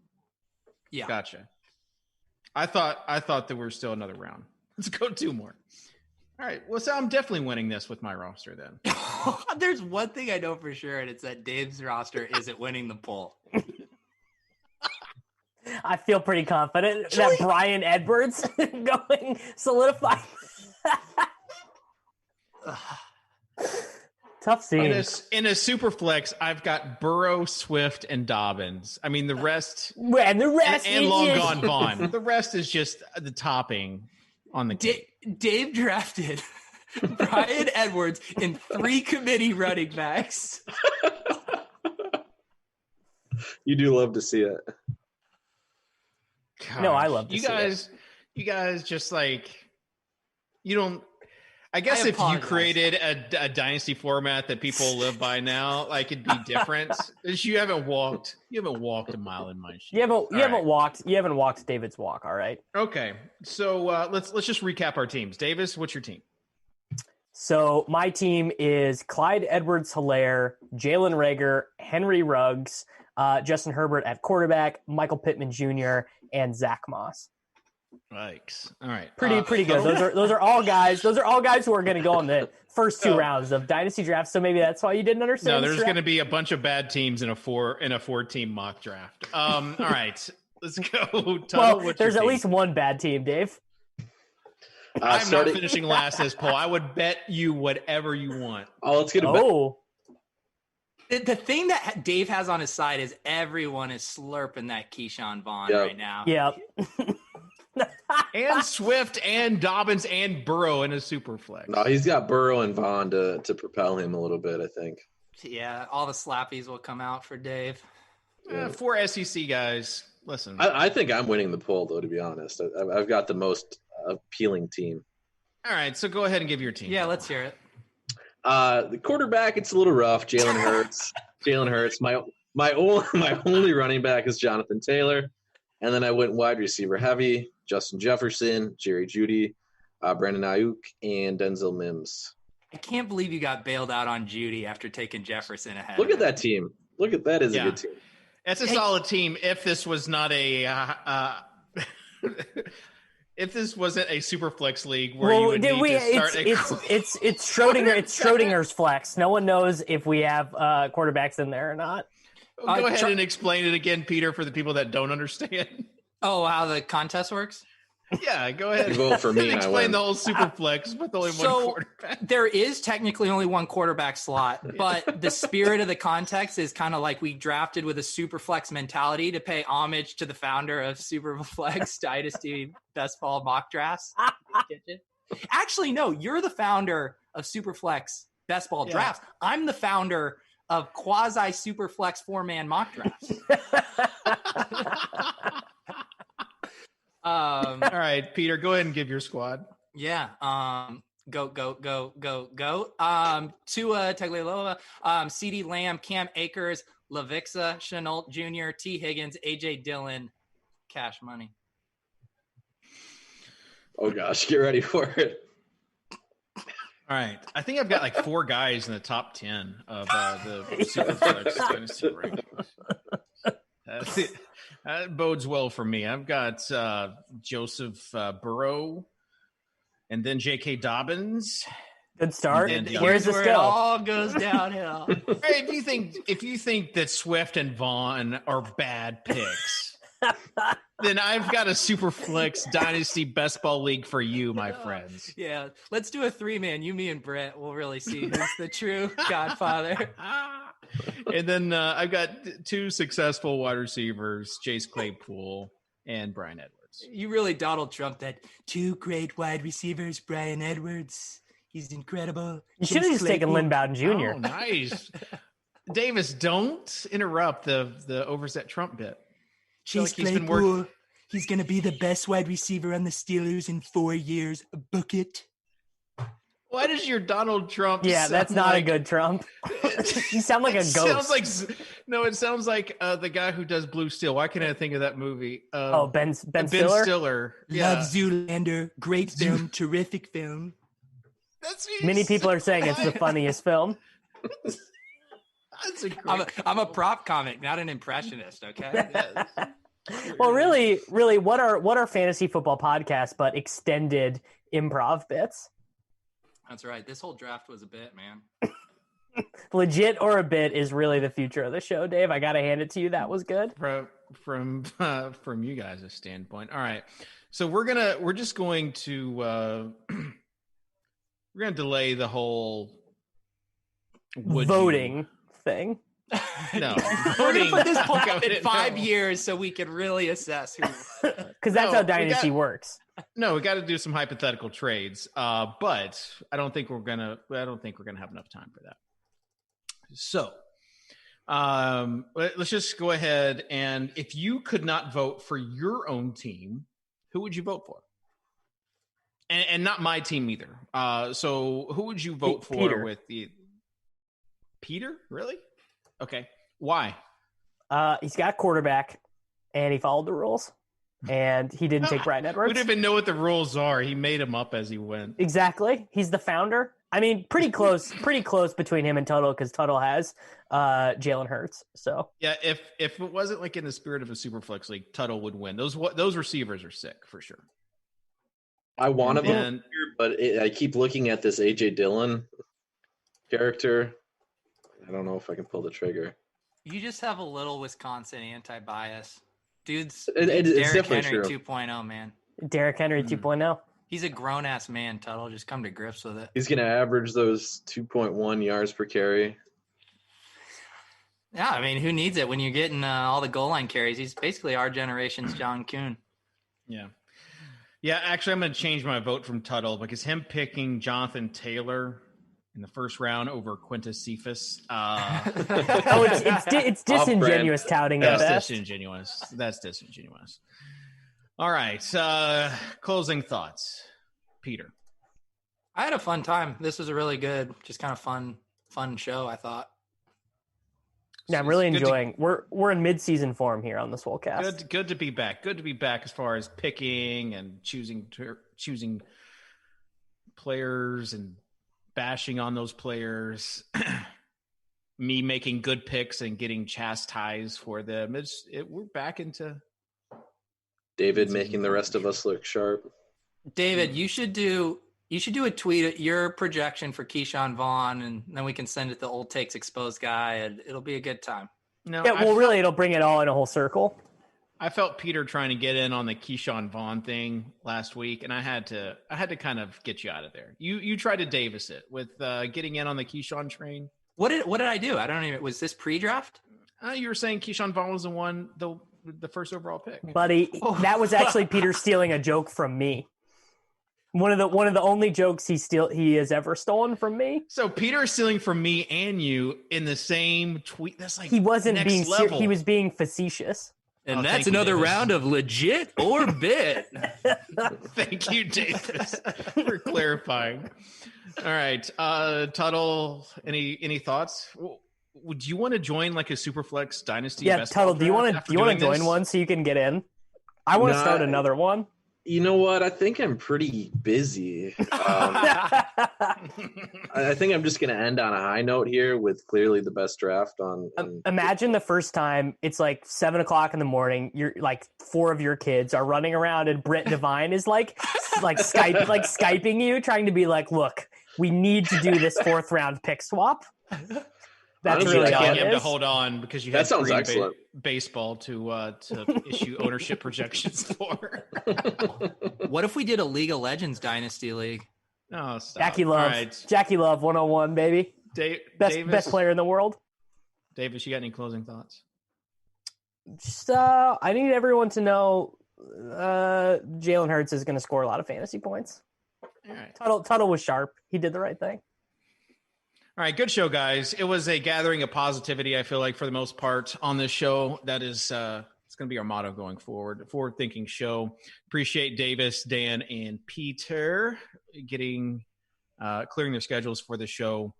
Yeah. Gotcha. I thought there was still another round. Let's go 2 more. All right. Well, so I'm definitely winning this with my roster then. There's one thing I know for sure, and it's that Dave's roster isn't winning the poll. I feel pretty confident that Brian Edwards going solidified. Tough scene. In a super flex, I've got Burrow, Swift, and Dobbins. I mean, the rest and long gone Vaughn. The rest is just the topping on the cake. Dave drafted Brian Edwards in 3 committee running backs. You do love to see it. Gosh, no, I love to see it. You guys just like you don't. I guess if you created a dynasty format that people live by now, like it'd be different. You haven't walked a mile in my shoes. You haven't walked David's walk. All right. Okay, so let's just recap our teams. Davis, what's your team? So my team is Clyde Edwards-Helaire, Jalen Reagor, Henry Ruggs, Justin Herbert at quarterback, Michael Pittman Jr., and Zach Moss. Yikes! All right, pretty good. Those are all guys. Those are all guys who are going to go in the first 2 rounds of dynasty drafts. So maybe that's why you didn't understand. No, there's going to be a bunch of bad teams in a 4-team mock draft. All right, let's go. There's at least one bad team, Dave. I'm not finishing last in this poll. I would bet you whatever you want. Oh, let's get a bet. The thing that Dave has on his side is everyone is slurping that Keyshawn Vaughn right now. Yep. And Swift and Dobbins and Burrow in a super flex. No, he's got Burrow and Vaughn to propel him a little bit, I think. Yeah, all the slappies will come out for Dave. 4 SEC guys. Listen. I think I'm winning the poll, though, to be honest. I've got the most appealing team. All right, so go ahead and give your team. Yeah, let's hear it. The quarterback, it's a little rough. Jalen Hurts. My only running back is Jonathan Taylor. And then I went wide receiver heavy. Justin Jefferson, Jerry Jeudy, Brandon Ayuk, and Denzel Mims. I can't believe you got bailed out on Jeudy after taking Jefferson ahead. Look at that team. Look at that is a good team. That's a solid team. If this was not if this wasn't a super flex league where you would need to start it's Schrodinger's flex. No one knows if we have quarterbacks in there or not. Go ahead and explain it again, Peter, for the people that don't understand. Oh, how the contest works? Yeah, go ahead. You vote for me. Explain the whole super flex with only one quarterback. There is technically only one quarterback slot, but the spirit of the context is kind of like we drafted with a super flex mentality to pay homage to the founder of Super Flex Dynasty Best Ball Mock Drafts. Actually, no, you're the founder of Super Flex Best Ball Drafts. I'm the founder of quasi Super Flex 4-man mock drafts. All right, Peter, go ahead and give your squad. Yeah. Go. Tua Tagovailoa, CeeDee Lamb, Cam Akers, Lavixa Shenault Jr., T. Higgins, AJ Dillon, Cash Money. Oh gosh, get ready for it. All right, I think I've got like 4 guys in the top 10 of the Superflex Dynasty rankings. That bodes well for me. I've got Joseph Burrow, and then J.K. Dobbins, Good start. And then Where's the where it skill? all goes downhill. Hey, if you think that Swift and Vaughn are bad picks, then I've got a super flex dynasty best ball league for you, my friends. Yeah, let's do a 3-man. You, me, and Brett. We'll really see who's the true Godfather. And then I've got 2 successful wide receivers, Chase Claypool and Brian Edwards. You really Donald Trump that 2 great wide receivers, Brian Edwards. He's incredible. You should have just taken Lynn Bowden Jr. Oh, nice. Davis, don't interrupt the Overzet Trump bit. Chase Claypool. He's going to be the best wide receiver on the Steelers in 4 years. Book it. Why does your Donald Trump Yeah, that's not like, a good Trump. You sound like a ghost. It sounds like the guy who does Blue Steel. Why can't I think of that movie? Ben Stiller? Yeah. Love Zoolander. Great film. Terrific film. Many people are saying it's the funniest film. That's a great I'm a prop comic, not an impressionist, okay? Well, really, what are fantasy football podcasts but extended improv bits? That's right. This whole draft was a bit, man. Legit or a bit is really the future of the show, Dave. I gotta hand it to you. That was good. From you guys' standpoint. All right. So we're just going to we're gonna delay the whole voting thing. No, We're gonna put this plan in 5 years so we can really assess who. Because that's how Dynasty works. No, we got to do some hypothetical trades, but I don't think we're gonna have enough time for that. So, let's just go ahead, and if you could not vote for your own team, who would you vote for? And not my team either. So who would you vote for Peter. with the Peter? Really? Okay. Why? He's got quarterback, and he followed the rules, and he didn't take Brian Edwards. We don't even know what the rules are. He made them up as he went. Exactly. He's the founder. I mean, pretty close between him and Tuttle because Tuttle has Jalen Hurts. So yeah, if it wasn't like in the spirit of a superflex league, Tuttle would win. Those receivers are sick for sure. I want to vote here, but I keep looking at this AJ Dillon character. I don't know if I can pull the trigger. You just have a little Wisconsin anti-bias. Dude's It's Derrick definitely Henry true. 2.0, man. Derrick Henry 2.0. He's a grown-ass man, Tuttle. Just come to grips with it. He's going to average those 2.1 yards per carry. Yeah, I mean, who needs it when you're getting all the goal line carries? He's basically our generation's John Kuhn. Yeah. Yeah, actually, I'm going to change my vote from Tuttle because him picking Jonathan Taylor in the first round over Quintus Cephas. It's disingenuous touting at best. That's disingenuous. All right. Closing thoughts. Peter. I had a fun time. This was a really good, just kind of fun show, I thought. Yeah, I'm really enjoying. We're in mid-season form here on the Swolecast. Good to be back. Good to be back as far as picking and choosing players and bashing on those players. Me making good picks and getting chastised for them. We're back into David making the rest of us look sharp. David, you should do a tweet at your projection for Keyshawn Vaughn, and then we can send it to Old Takes Exposed guy, and it'll be a good time. No, yeah, well, really, it'll bring it all in a whole circle. I felt Peter trying to get in on the Keyshawn Vaughn thing last week, and I had to kind of get you out of there. You tried to Davis it with getting in on the Keyshawn train. What did I do? I don't even. Was this pre-draft? You were saying Keyshawn Vaughn was the first overall pick, buddy. That was actually Peter stealing a joke from me. One of the only jokes he has ever stolen from me. So Peter is stealing from me and you in the same tweet. That's like he wasn't next being level. He was being facetious. And that's another round of legit or bit. Thank you, Davis, for clarifying. All right, Tuttle. Any thoughts? Would you want to join like a Superflex Dynasty? Yeah, Tuttle. Do you want to join one so you can get in? I want to start another one. You know what? I think I'm pretty busy. I think I'm just going to end on a high note here with clearly the best draft on. Imagine the first time it's like 7:00 in the morning. You're like 4 of your kids are running around, and Brett Devine is like Skyping you, trying to be like, look, we need to do this 4th round pick swap. That's Honestly, really I all can't it get him to is. hold on because you That had sounds Green excellent. Baseball to issue ownership projections for. What if we did a League of Legends Dynasty League? No, stop. Jackie Love. All right. Jackie Love 101, baby. Best player in the world. Davis, you got any closing thoughts? Just, I need everyone to know Jalen Hurts is going to score a lot of fantasy points. All right. Tuttle was sharp. He did the right thing. All right, good show, guys. It was a gathering of positivity, I feel like, for the most part on this show. That is, it's going to be our motto going forward. Forward-thinking show. Appreciate Davis, Dan, and Peter getting clearing their schedules for the show.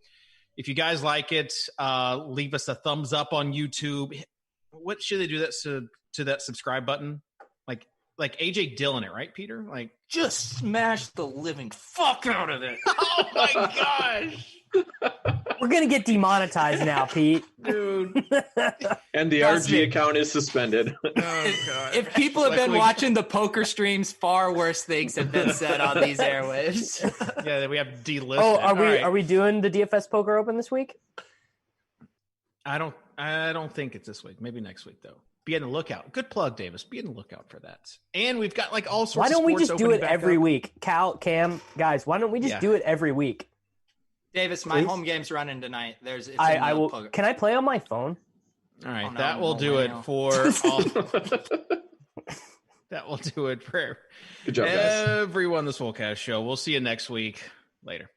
If you guys like it, leave us a thumbs up on YouTube. What should they do that to that subscribe button? Like AJ Dillon it, right, Peter? Like Just smash the living fuck out of it. oh my gosh. We're going to get demonetized now, Pete. Dude. And the RG account is suspended. Oh, God. If people have been watching the poker streams, far worse things have been said on these airwaves. Yeah, we have delisted. Oh, All are we doing the DFS Poker Open this week? I don't think it's this week. Maybe next week though. Be on the lookout. Good plug, Davis. Be on the lookout for that. And we've got like all sorts. Why don't we just do it every up. week? Cam, guys, why don't we just do it every week? Davis, my Please? home game's running tonight. I will. Can I play on my phone? All right, Oh, no, that will no do way. it for all. That will do it for Good job, guys. everyone. The Swolecast show. We'll see you next week. Later.